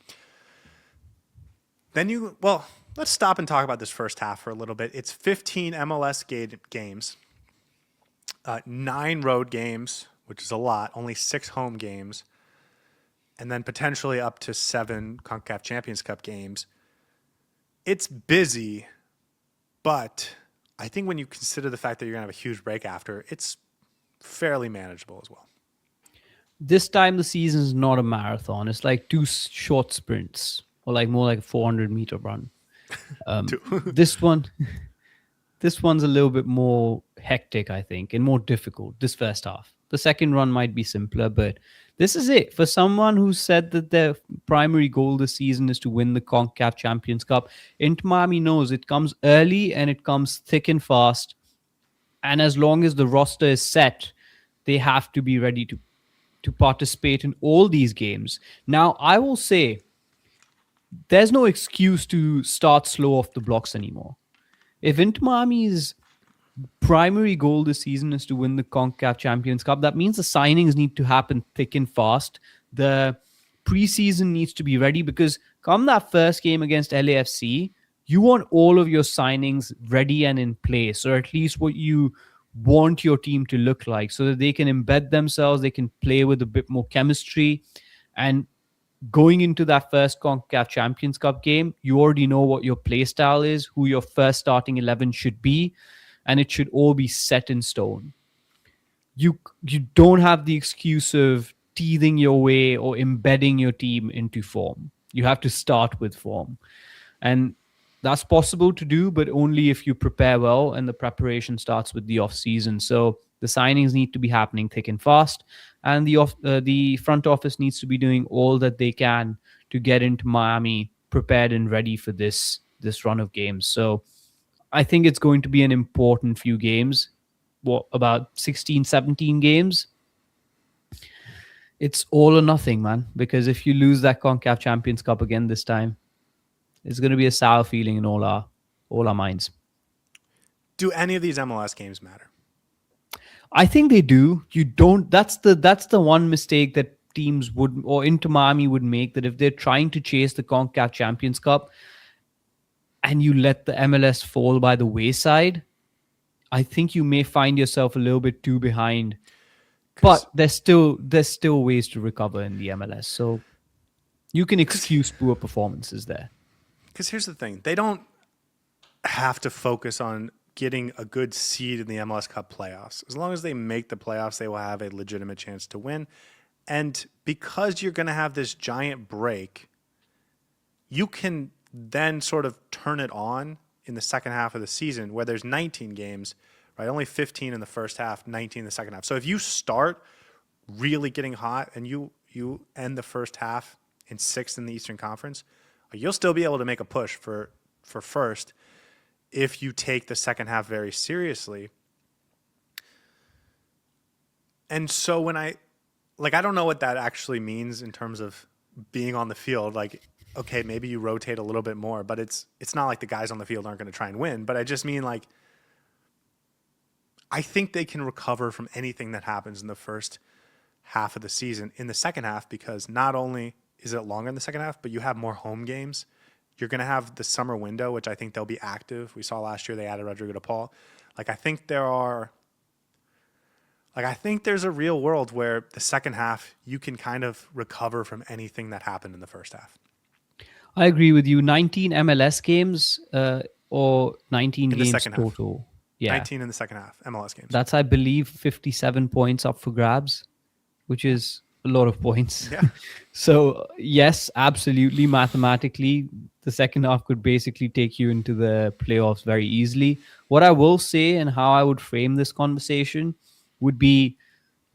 Then let's stop and talk about this first half for a little bit. It's 15 MLS games, 9 road games, which is a lot, only 6 home games, and then potentially up to 7 CONCACAF Champions Cup games. It's busy, but I think when you consider the fact that you're going to have a huge break after, it's fairly manageable as well. This time the season is not a marathon. It's like 2 short sprints, or like more like a 400-meter run. This one's a little bit more hectic, I think, and more difficult, this first half. The second run might be simpler, but this is it. For someone who said that their primary goal this season is to win the CONCACAF Champions Cup, Inter Miami knows it comes early and it comes thick and fast. And as long as the roster is set, they have to be ready to participate in all these games. Now, I will say, there's no excuse to start slow off the blocks anymore. If Inter Miami's primary goal this season is to win the CONCACAF Champions Cup, that means the signings need to happen thick and fast. The preseason needs to be ready, because come that first game against LAFC, you want all of your signings ready and in place, or at least what you want your team to look like, so that they can embed themselves, they can play with a bit more chemistry. And going into that first CONCACAF Champions Cup game, you already know what your play style is, who your first starting 11 should be, and it should all be set in stone. You don't have the excuse of teething your way or embedding your team into form. You have to start with form. And that's possible to do, but only if you prepare well, and the preparation starts with the off-season. So the signings need to be happening thick and fast, and the front office needs to be doing all that they can to get into Miami prepared and ready for this run of games. So I think it's going to be an important few games. About 16, 17 games? It's all or nothing, man. Because if you lose that CONCACAF Champions Cup again this time, it's going to be a sour feeling in all our minds. Do any of these MLS games matter? I think they do. You don't. That's the one mistake that teams would, or Inter Miami would make, that if they're trying to chase the CONCACAF Champions Cup and you let the MLS fall by the wayside, I think you may find yourself a little bit too behind. But there's still ways to recover in the MLS. So you can excuse poor performances there. Because here's the thing. They don't have to focus on getting a good seed in the MLS Cup playoffs. As long as they make the playoffs, they will have a legitimate chance to win. And because you're going to have this giant break, you can then sort of turn it on in the second half of the season, where there's 19 games, right? Only 15 in the first half, 19 in the second half. So if you start really getting hot and you end the first half in 6th in the Eastern Conference, you'll still be able to make a push for first if you take the second half very seriously. And so when I don't know what that actually means in terms of being on the field. Like, okay, maybe you rotate a little bit more, but it's not like the guys on the field aren't going to try and win. But I just mean, like, I think they can recover from anything that happens in the first half of the season in the second half, because not only is it longer in the second half, but you have more home games. You're going to have the summer window, which I think they'll be active. We saw last year they added Rodrigo de Paul. I think there's a real world where the second half you can kind of recover from anything that happened in the first half. I agree with you. 19 MLS games or 19 games total. Yeah. 19 in the second half, MLS games. That's, I believe, 57 points up for grabs, which is a lot of points. Yeah. So, yes, absolutely. Mathematically, the second half could basically take you into the playoffs very easily. What I will say and how I would frame this conversation would be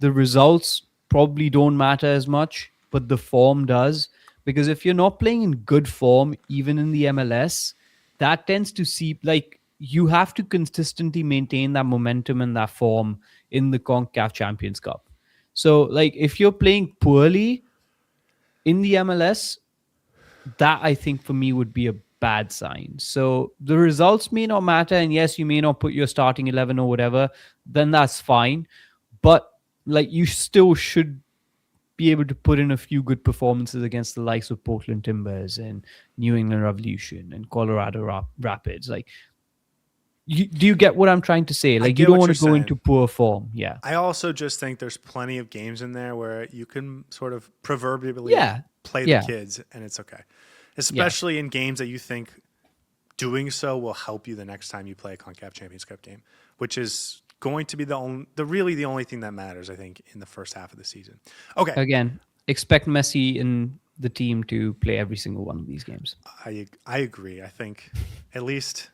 the results probably don't matter as much, but the form does. Because if you're not playing in good form, even in the MLS, that tends to seep like you have to consistently maintain that momentum and that form in the CONCACAF Champions Cup. So, like, if you're playing poorly in the MLS, that I think for me would be a bad sign. So the results may not matter, and yes, you may not put your starting 11 or whatever, then that's fine. But like, you still should be able to put in a few good performances against the likes of Portland Timbers and New England Revolution and Colorado Rapids. Like, do you get what I'm trying to say? I Like, get you don't what want you're to go saying. into poor form. Yeah. I also just think there's plenty of games in there where you can sort of proverbially Yeah. play the Yeah. kids and it's okay. Especially in games that you think doing so will help you the next time you play a CONCACAF Champions Cup game, which is going to be the only thing that matters, I think, in the first half of the season. Okay. Again, expect Messi and the team to play every single one of these games. I agree. I think at least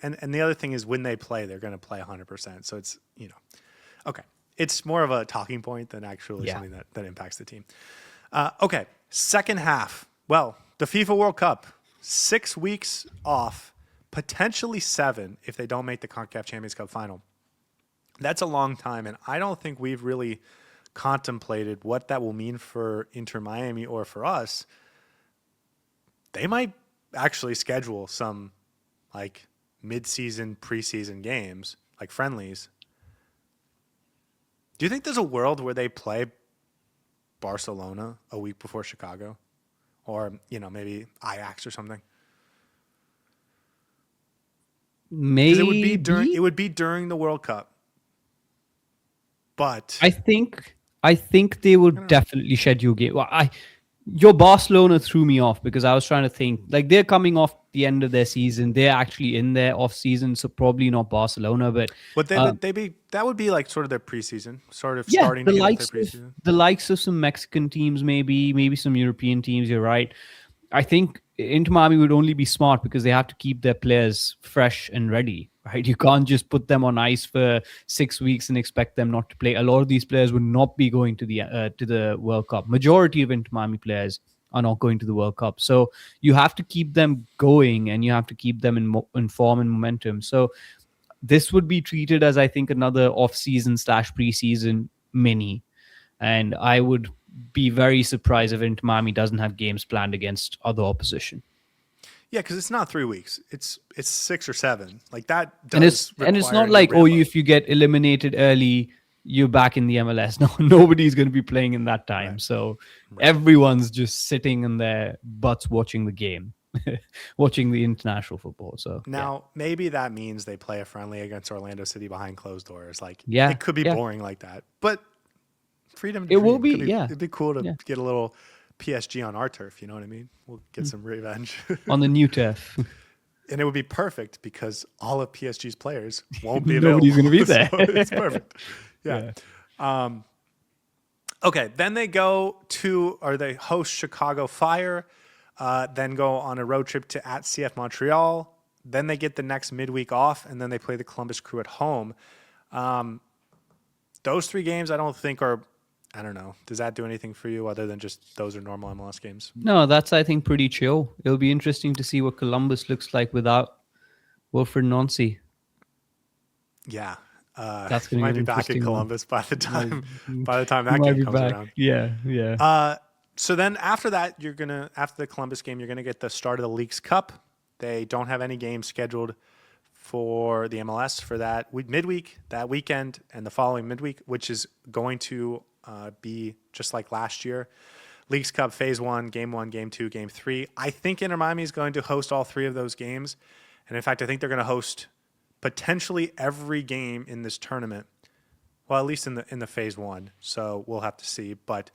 and the other thing is when they play, they're going to play 100%. So it's, okay. It's more of a talking point than actually something that impacts the team. Okay. Second half. Well, the FIFA World Cup, 6 weeks off, potentially 7 if they don't make the CONCACAF Champions Cup final. That's a long time, and I don't think we've really contemplated what that will mean for Inter Miami or for us. They might actually schedule some like mid-season, preseason games, like friendlies. Do you think there's a world where they play Barcelona a week before Chicago? Or, maybe Ajax or something? Maybe it would be during the World Cup. But I think they will definitely schedule game. Well, your Barcelona threw me off because I was trying to think like they're coming off the end of their season. They're actually in their off season, so probably not Barcelona. But that would be like sort of their preseason, sort of starting to get into their preseason. The likes of some Mexican teams, maybe some European teams. You're right. I think Inter Miami would only be smart because they have to keep their players fresh and ready, right? You can't just put them on ice for 6 weeks and expect them not to play. A lot of these players would not be going to the World Cup. Majority of Inter Miami players are not going to the World Cup. So you have to keep them going and you have to keep them in form and momentum. So this would be treated as, I think, another off-season / preseason mini. And I would be very surprised if Inter Miami doesn't have games planned against other opposition. Yeah, because it's not 3 weeks; it's 6 or 7. Like that, and it's not like if you get eliminated early, you're back in the MLS. No, nobody's going to be playing in that time. Right. So everyone's just sitting in their butts watching the game, watching the international football. So now maybe that means they play a friendly against Orlando City behind closed doors. Like it could be boring like that, but freedom. It will be. It'd be cool to get a little PSG on our turf. You know what I mean? We'll get some revenge on the new turf. And it would be perfect because all of PSG's players won't be available. Nobody's going to be there. So it's perfect. Yeah. Okay. Then they they host Chicago Fire, then go on a road trip to at CF Montreal. Then they get the next midweek off, and then they play the Columbus Crew at home. Those 3 games I don't think are, I don't know. Does that do anything for you other than just those are normal MLS games? No, that's, I think, pretty chill. It'll be interesting to see what Columbus looks like without Wilfred Nancy. Yeah. That's he might be back in Columbus by the time that game comes around. Yeah. So then after that, after the Columbus game, you're gonna get the start of the Leagues Cup. They don't have any games scheduled for the MLS for that midweek, that weekend, and the following midweek, which is going to be just like last year. Leagues Cup Phase 1, Game 1, Game 2, Game 3. I think Inter Miami is going to host all 3 of those games. And in fact, I think they're going to host potentially every game in this tournament. Well, at least in the Phase 1. So we'll have to see. But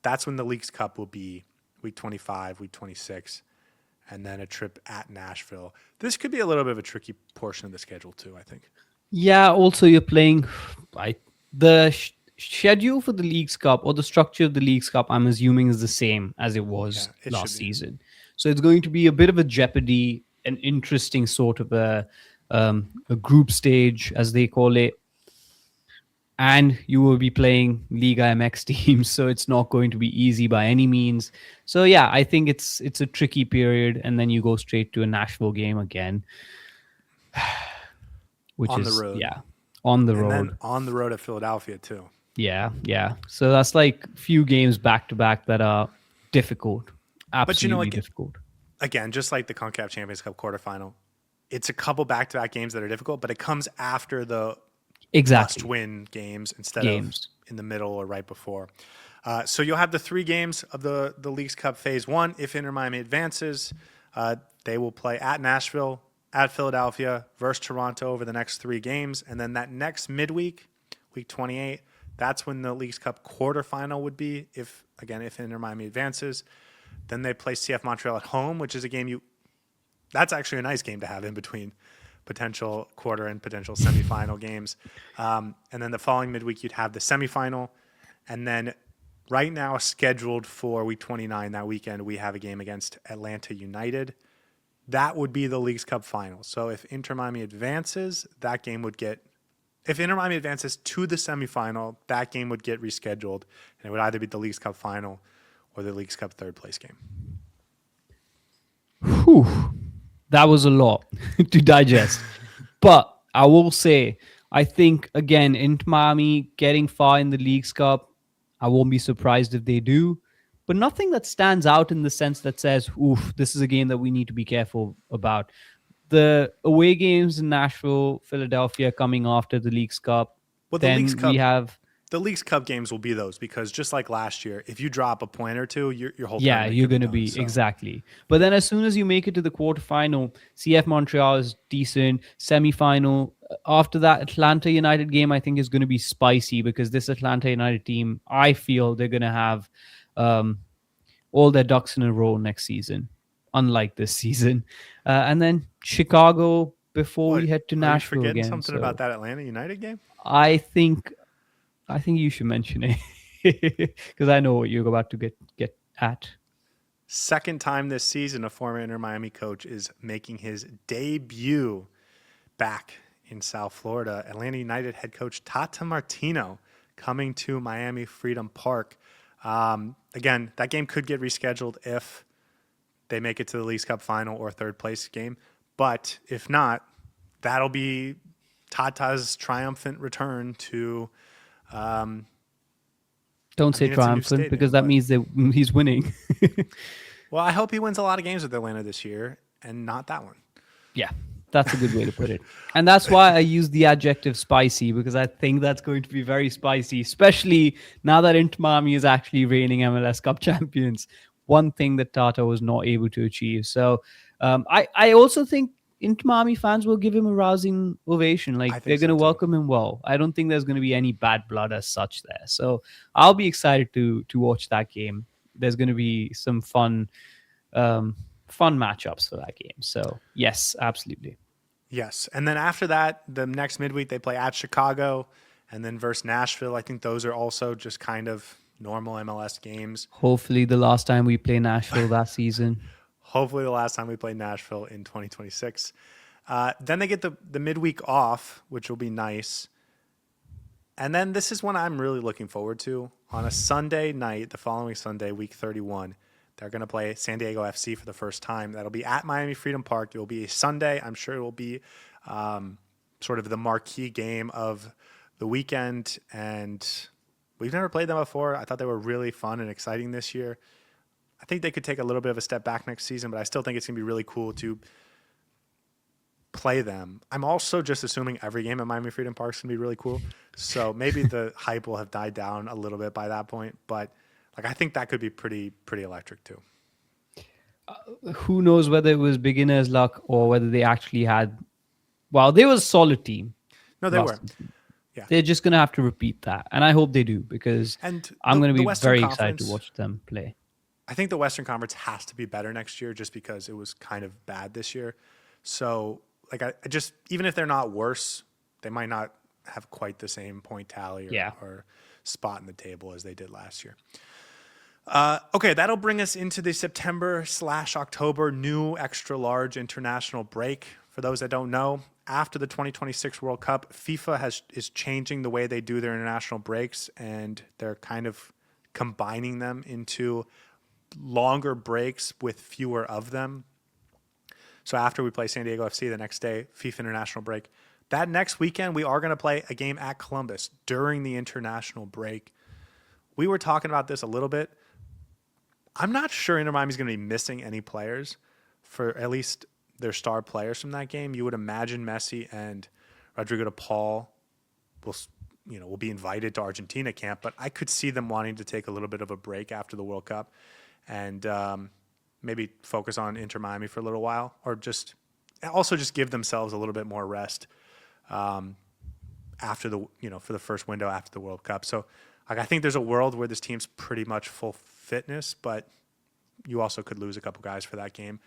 that's when the Leagues Cup will be week 25, week 26, and then a trip at Nashville. This could be a little bit of a tricky portion of the schedule too, I think. Yeah, also you're playing I the schedule for the Leagues Cup or the structure of the Leagues Cup, I'm assuming, is the same as it Yeah, was it should last be. season. So it's going to be a bit of a jeopardy, an interesting sort of a group stage, as they call it. And you will be playing Liga MX teams, so it's not going to be easy by any means. So yeah, I think it's a tricky period, and then you go straight to a Nashville game again, which On the is road. on the And then road. on the road at Philadelphia, too. Yeah, yeah. So that's like few games back to back that are difficult, But, absolutely difficult. again, just like the CONCACAF Champions Cup quarterfinal, it's a couple back-to-back games that are difficult, but it comes after the Exactly. must-win games instead of Games. in the middle or right before. So you'll have the 3 games of the Leagues Cup Phase 1. If Inter Miami advances, they will play at Nashville, at Philadelphia, versus Toronto over the next 3 games. And then that next midweek, week 28, that's when the Leagues Cup quarterfinal would be, if Inter Miami advances. Then they play CF Montreal at home, which is a game that's actually a nice game to have in between potential quarter and potential semifinal games. And then the following midweek, you'd have the semifinal. And then right now, scheduled for week 29, that weekend, we have a game against Atlanta United. That would be the Leagues Cup final. So if Inter Miami advances, that game would get. If Inter Miami advances to the semifinal, that game would get rescheduled, and it would either be the Leagues Cup final or the Leagues Cup third place game. Whew, that was a lot to digest. But I will say, I think again, Inter Miami getting far in the Leagues Cup, I won't be surprised if they do. But nothing that stands out in the sense that says, oof, this is a game that we need to be careful about. The away games in Nashville, Philadelphia coming after the Leagues Cup. Well, Then we have the Leagues Cup games will be those because just like last year, if you drop a point or two, your whole yeah, tournament you're could be going to done. be So exactly. But then as soon as you make it to the quarterfinal, CF Montreal is decent. Semifinal, after that Atlanta United game, I think is going to be spicy because this Atlanta United team, I feel they're going to have um, all their ducks in a row next season, unlike this season. And then Chicago before we what head to are you Nashville forgetting again. something about So that Atlanta United game? I think I think you should mention it because I know what you're about to get at. Second time this season, a former Inter Miami coach is making his debut back in South Florida. Atlanta United head coach Tata Martino coming to Miami Freedom Park. Again, that game could get rescheduled if they make it to the Leagues Cup final or third place game. But if not, that'll be Tata's triumphant return to. Don't I say mean, it's a new triumphant because stadium, that but means that he's winning. well, I hope he wins a lot of games with Atlanta this year and not that one. Yeah, that's a good way to put it. And that's why I use the adjective spicy because I think that's going to be very spicy, especially now that Inter Miami is actually reigning MLS Cup champions. One thing that Tata was not able to achieve. So I also think Inter Miami fans will give him a rousing ovation. I Like they're think going so to too. welcome him well. I don't think there's going to be any bad blood as such there. So I'll be excited to watch that game. There's going to be some um, fun matchups for that game. So yes, absolutely. Yes. And then after that, the next midweek, they play at Chicago and then versus Nashville. I think those are also just kind of normal MLS games. Hopefully, the last time we play Nashville that season. Hopefully, the last time we play Nashville in 2026. Then they get the midweek off, which will be nice. And then this is one I'm really looking forward to. On a Sunday night, the following Sunday, week 31, they're going to play San Diego FC for the first time. That'll be at Miami Freedom Park. It will be a Sunday. I'm sure it will be sort of the marquee game of the weekend. And we've never played them before. I thought they were really fun and exciting this year. I think they could take a little bit of a step back next season, but I still think it's going to be really cool to play them. I'm also just assuming every game at Miami Freedom Park is going to be really cool. So maybe the hype will have died down a little bit by that point, but like I think that could be pretty electric too. Who knows whether it was beginner's luck or whether they actually had. Well, they was a solid team No, they last were. season. Yeah. They're just going to have to repeat that. And I hope they do because And I'm going to the be Western very excited to Conference, watch them play. I think the Western Conference has to be better next year just because it was kind of bad this year. So like I just even if they're not worse, they might not have quite the same point tally or spot in the table as they did last year. Okay, that'll bring us into the September/October new extra large international break. For those that don't know, after the 2026 World Cup, FIFA is changing the way they do their international breaks, and they're kind of combining them into longer breaks with fewer of them. So after we play San Diego FC the next day, FIFA international break. That next weekend, we are going to play a game at Columbus during the international break. We were talking about this a little bit. I'm not sure Inter Miami is going to be missing any players for at least their star players from that game. You would imagine Messi and Rodrigo de Paul will be invited to Argentina camp, but I could see them wanting to take a little bit of a break after the World Cup and maybe focus on Inter Miami for a little while, or just give themselves a little bit more rest after for the first window after the World Cup. So I think there's a world where this team's pretty much full fitness, but you also could lose a couple guys for that game.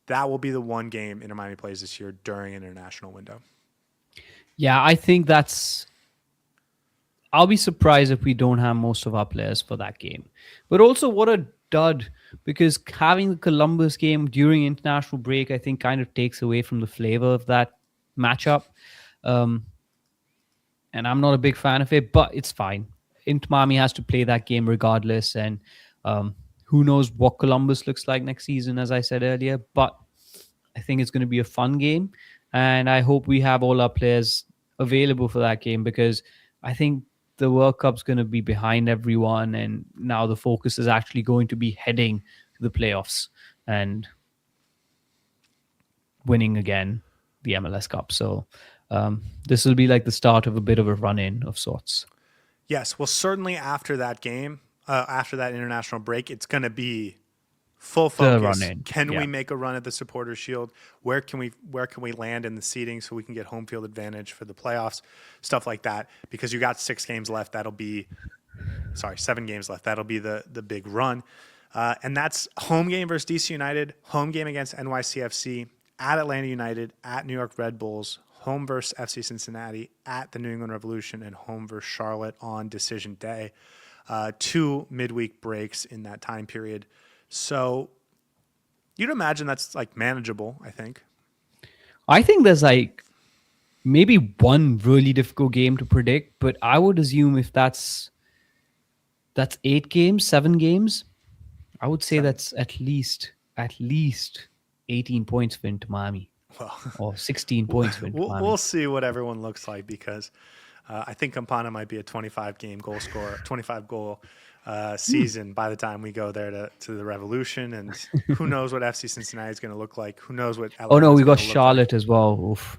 That will be the one game Inter Miami plays this year during an international window. Yeah, I think I'll be surprised if we don't have most of our players for that game. But also, what a dud, because having the Columbus game during international break, I think, kind of takes away from the flavor of that matchup. And I'm not a big fan of it, but it's fine. Inter Miami has to play that game regardless, and who knows what Columbus looks like next season, as I said earlier. But I think it's going to be a fun game, and I hope we have all our players available for that game, because I think the World Cup's going to be behind everyone, and now the focus is actually going to be heading to the playoffs and winning again the MLS Cup. So this will be like the start of a bit of a run-in of sorts. Yes, well, certainly after that game, after that international break, it's going to be full focus. Can we make a run at the Supporters Shield? Where can we land in the seeding so we can get home field advantage for the playoffs? Stuff like that. Because you got 7 games left. That'll be the big run. And that's home game versus DC United, home game against NYCFC, at Atlanta United, at New York Red Bulls, home versus FC Cincinnati, at the New England Revolution, and home versus Charlotte on decision day. 2 midweek breaks in that time period. So you'd imagine that's like manageable, I think. I think there's like maybe one really difficult game to predict, but I would assume if that's 8 games, 7 games, I would say that's at least 18 points for Inter Miami. Well, or 16 points for Inter Miami. We'll see what everyone looks like, because I think Campana might be a 25 goal season by the time we go there to the Revolution, and who knows what FC Cincinnati is going to look like. Who knows what we got Charlotte as well. Oof.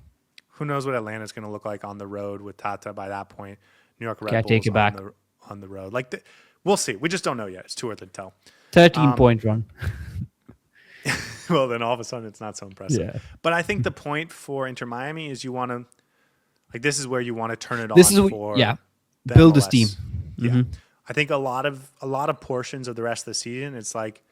Who knows what Atlanta is going to look like on the road with Tata by that point. New York Red Bulls take it back. on the road. We'll see. We just don't know yet. It's too early to tell. 13-point run. Well, then all of a sudden it's not so impressive. Yeah. But I think the point for Inter Miami is you want to, this is where you want to turn it on for build MLS. this team. Yeah. Mm-hmm. I think a lot of portions of the rest of the season, it's like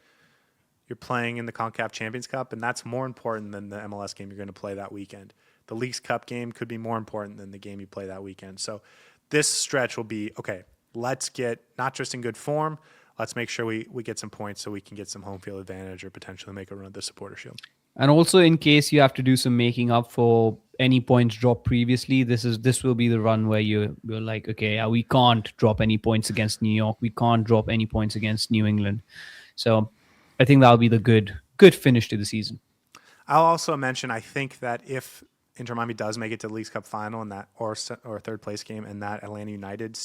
you're playing in the CONCACAF Champions Cup, and that's more important than the MLS game you're going to play that weekend. The Leagues Cup game could be more important than the game you play that weekend. So this stretch will be, okay, let's get not just in good form, let's make sure we get some points so we can get some home field advantage or potentially make a run at the Supporter Shield. And also, in case you have to do some making up for any points dropped previously, this will be the run where you're like, okay, we can't drop any points against New York. We can't drop any points against New England. So I think that'll be the good finish to the season. I'll also mention, I think that if Inter Miami does make it to the Leagues Cup final and that or third place game, and that Atlanta United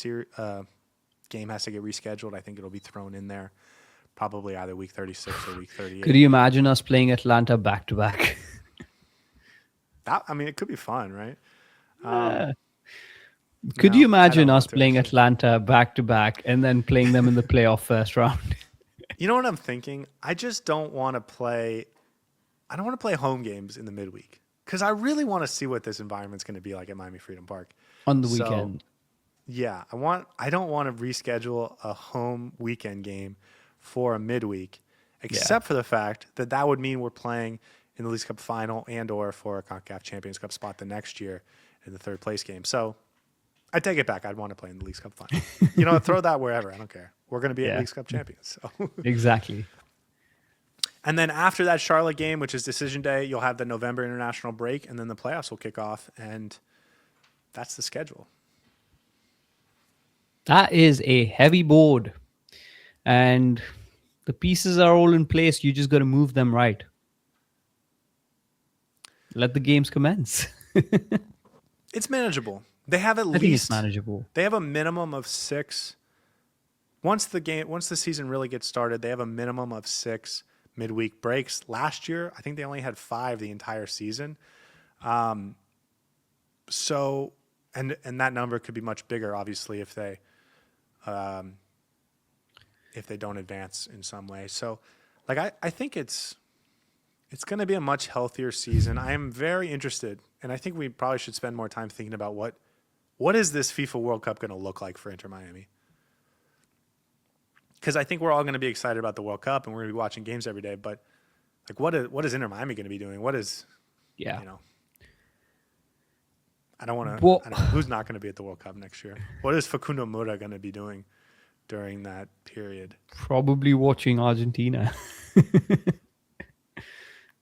game has to get rescheduled, I think it'll be thrown in there. Probably either week 36 or week 38. Could you imagine us playing Atlanta back to back? It could be fun, right? Could you imagine us playing Atlanta back to back and then playing them in the playoff first round? You know what I'm thinking? I just don't want to play. I don't want to play home games in the midweek, because I really want to see what this environment's going to be like at Miami Freedom Park on the weekend. Yeah, I don't want to reschedule a home weekend game for a midweek, except for the fact that would mean we're playing in the Leagues Cup final and or for a CONCACAF Champions Cup spot the next year. in the third place game. So I take it back. I'd want to play in the Leagues Cup final. Throw that wherever. I don't care. We're going to be at Leagues Cup champions. So. Exactly. And then after that Charlotte game, which is decision day, you'll have the November international break, and then the playoffs will kick off, and that's the schedule. That is a heavy board, and the pieces are all in place. You just got to move them right. Let the games commence. It's manageable. They have at I think least it's manageable. They have a minimum of 6. Once the season really gets started, they have a minimum of 6 midweek breaks. Last year, I think they only had 5 the entire season. So, and that number could be much bigger, obviously, if they don't advance in some way. So, I think it's going to be a much healthier season. I am very interested, and I think we probably should spend more time thinking about what is this FIFA World Cup going to look like for Inter Miami? Because I think we're all going to be excited about the World Cup, and we're going to be watching games every day. But what is Inter Miami going to be doing? I don't want to. I don't know who's not going to be at the World Cup next year. What is Facundo Mura going to be doing during that period? Probably watching Argentina.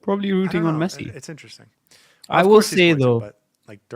Probably rooting on Messi. It's interesting. Well, I will say though,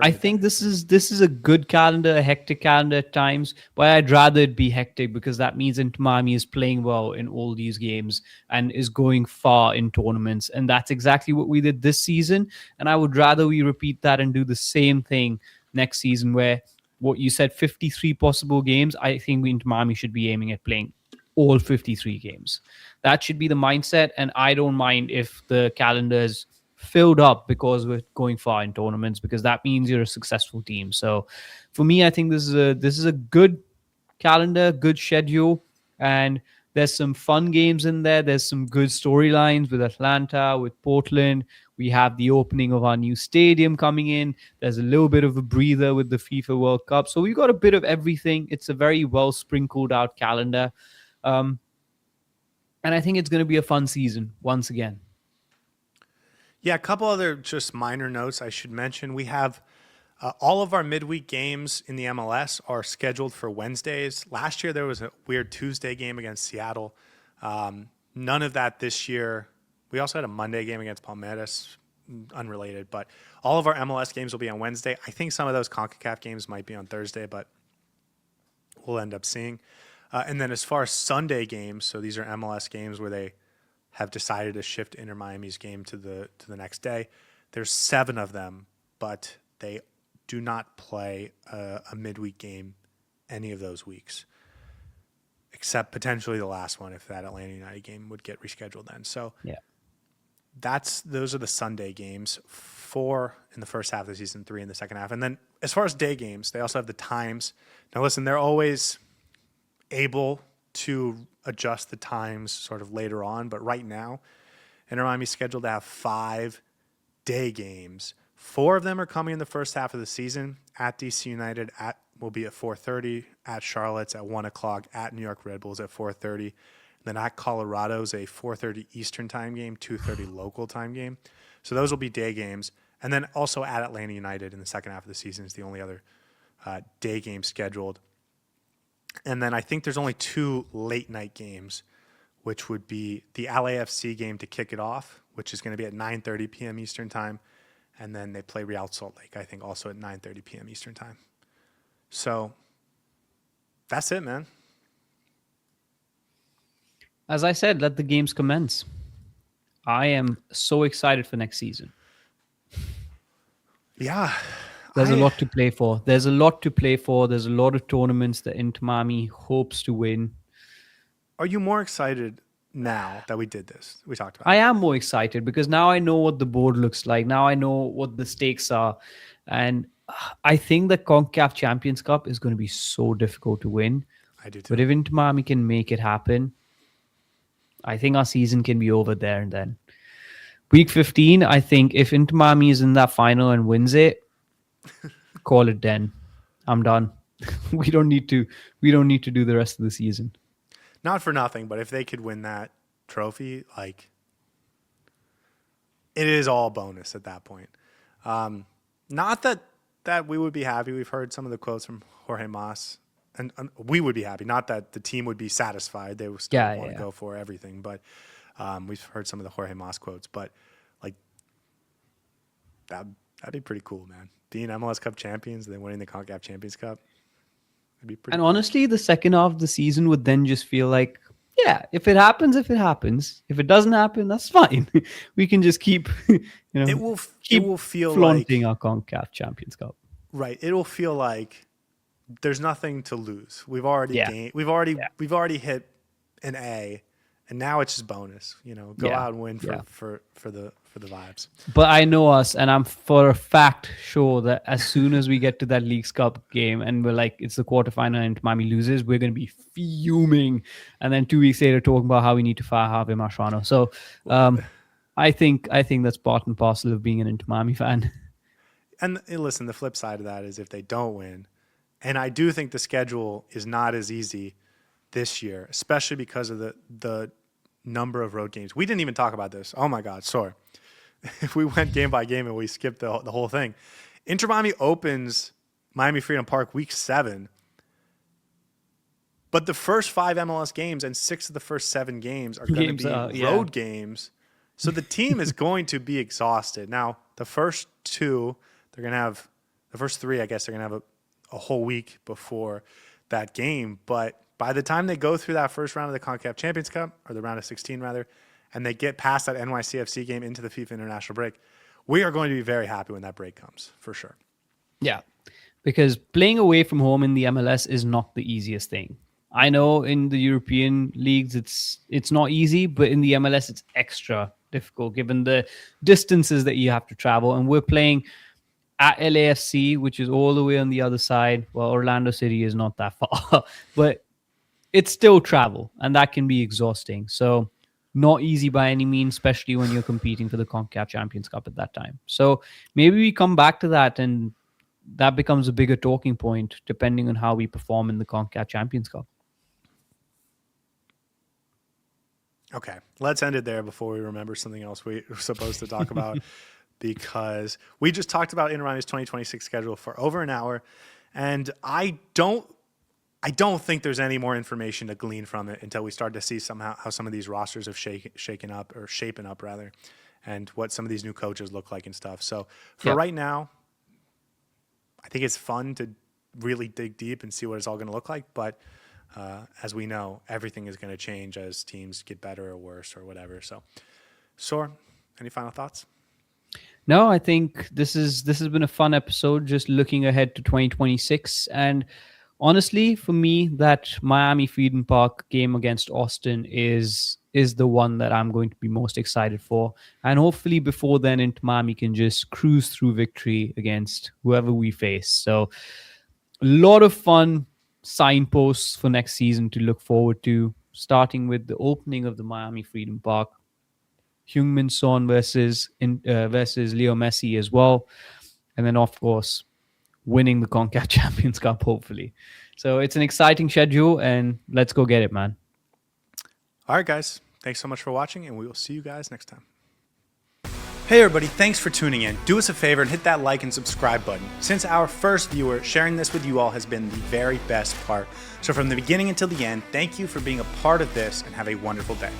I think this is a good calendar, a hectic calendar at times, but I'd rather it be hectic because that means Inter Miami is playing well in all these games and is going far in tournaments. And that's exactly what we did this season. And I would rather we repeat that and do the same thing next season where what you said, 53 possible games, I think Inter Miami should be aiming at playing all 53 games. That should be the mindset. And I don't mind if the calendar is filled up because we're going far in tournaments, because that means you're a successful team. So for me, I think this is a good calendar, good schedule, and there's some fun games in there. There's some good storylines with Atlanta, with Portland. We have the opening of our new stadium coming in. There's a little bit of a breather with the FIFA World Cup. So we've got a bit of everything. It's a very well sprinkled out calendar. And I think it's going to be a fun season once again. Yeah, a couple other just minor notes I should mention. We have all of our midweek games in the MLS are scheduled for Wednesdays. Last year, there was a weird Tuesday game against Seattle. None of that this year. We also had a Monday game against Palmeiras, unrelated. But all of our MLS games will be on Wednesday. I think some of those CONCACAF games might be on Thursday, but we'll end up seeing. And then as far as Sunday games, so these are MLS games where they have decided to shift Inter Miami's game to the next day. There's 7 of them, but they do not play a midweek game any of those weeks, except potentially the last one if that Atlanta United game would get rescheduled then. So yeah, those are the Sunday games, 4 in the first half of the season, 3 in the second half. And then as far as day games, they also have the times. Now listen, they're always able to adjust the times sort of later on, but right now, Inter Miami's scheduled to have 5 day games. 4 of them are coming in the first half of the season. At DC United will be at 4:30, at Charlotte's at 1 o'clock, at New York Red Bulls at 4:30. Then at Colorado's a 4:30 Eastern time game, 2:30 local time game. So those will be day games. And then also at Atlanta United in the second half of the season is the only other day game scheduled. And then I think there's only 2 late night games, which would be the LAFC game to kick it off, which is going to be at 9:30 p.m. Eastern time. And then they play Real Salt Lake, I think, also at 9:30 p.m. Eastern time. So that's it, man. As I said, let the games commence. I am so excited for next season. Yeah. There's a lot to play for. There's a lot of tournaments that Inter Miami hopes to win. Are you more excited now that we did this? We talked about I am more excited because now I know what the board looks like. Now I know what the stakes are. And I think the CONCACAF Champions Cup is going to be so difficult to win. I do too. But if Inter Miami can make it happen, I think our season can be over there and then. Week 15, I think if Inter Miami is in that final and wins it, call it then. I'm done. We don't need to do the rest of the season. Not for nothing, but if they could win that trophy, like, it is all bonus at that point. Not that that we would be happy. We've heard some of the quotes from Jorge Mas, and we would be happy. Not that the team would be satisfied; they would still want to go for everything. But we've heard some of the Jorge Mas quotes. But like that'd be pretty cool, man. Being MLS Cup champions and then winning the CONCACAF Champions Cup. It'd be pretty. And honestly, the second half of the season would then just feel like, yeah, if it happens, if it happens. If it doesn't happen, that's fine. We can just keep, it will feel flaunting like our CONCACAF Champions Cup. Right. It will feel like there's nothing to lose. We've already gained. We've already hit an A, and now it's just bonus. Go out and win for the vibes. But I know us, and I'm for a fact sure that as soon as we get to that Leagues Cup game and we're like, it's the quarterfinal and Miami loses, we're going to be fuming. And then 2 weeks later, talking about how we need to fire Javier Mascherano. So I think that's part and parcel of being an Inter Miami fan. And listen, the flip side of that is if they don't win, and I do think the schedule is not as easy this year, especially because of the number of road games. We didn't even talk about this. Oh my God, sorry. If we went game by game and we skipped the whole thing. Inter Miami opens Miami Freedom Park week 7. But the first 5 MLS games and 6 of the first 7 games are going to be road games. So the team is going to be exhausted. Now, the first 2, they're going to have the first 3, I guess they're going to have a whole week before that game. But by the time they go through that first round of the CONCACAF Champions Cup, or the round of 16 rather, and they get past that NYCFC game into the FIFA International break, we are going to be very happy when that break comes, for sure. Yeah, because playing away from home in the MLS is not the easiest thing. I know in the European leagues it's not easy, but in the MLS it's extra difficult given the distances that you have to travel. And we're playing at LAFC, which is all the way on the other side. Well, Orlando City is not that far, but it's still travel, and that can be exhausting. So not easy by any means, especially when you're competing for the CONCACAF Champions Cup at that time. So maybe we come back to that, and that becomes a bigger talking point depending on how we perform in the CONCACAF Champions Cup. Okay, let's end it there before we remember something else we were supposed to talk about, because we just talked about Inter Miami's 2026 schedule for over an hour, and I don't think there's any more information to glean from it until we start to see somehow how some of these rosters have shapen up, and what some of these new coaches look like and stuff. So for right now, I think it's fun to really dig deep and see what it's all going to look like. But as we know, everything is going to change as teams get better or worse or whatever. So, Saur, any final thoughts? No, I think this has been a fun episode, just looking ahead to 2026. And honestly, for me, that Miami Freedom Park game against Austin is the one that I'm going to be most excited for. And hopefully before then, Inter Miami can just cruise through victory against whoever we face. So a lot of fun signposts for next season to look forward to, starting with the opening of the Miami Freedom Park, Heung-min Son versus Leo Messi as well. And then, of course, winning the CONCACAF Champions Cup, hopefully. So it's an exciting schedule, and let's go get it, man. All right, guys. Thanks so much for watching, and we will see you guys next time. Hey, everybody. Thanks for tuning in. Do us a favor and hit that like and subscribe button. Since our first viewer, sharing this with you all has been the very best part. So from the beginning until the end, thank you for being a part of this, and have a wonderful day.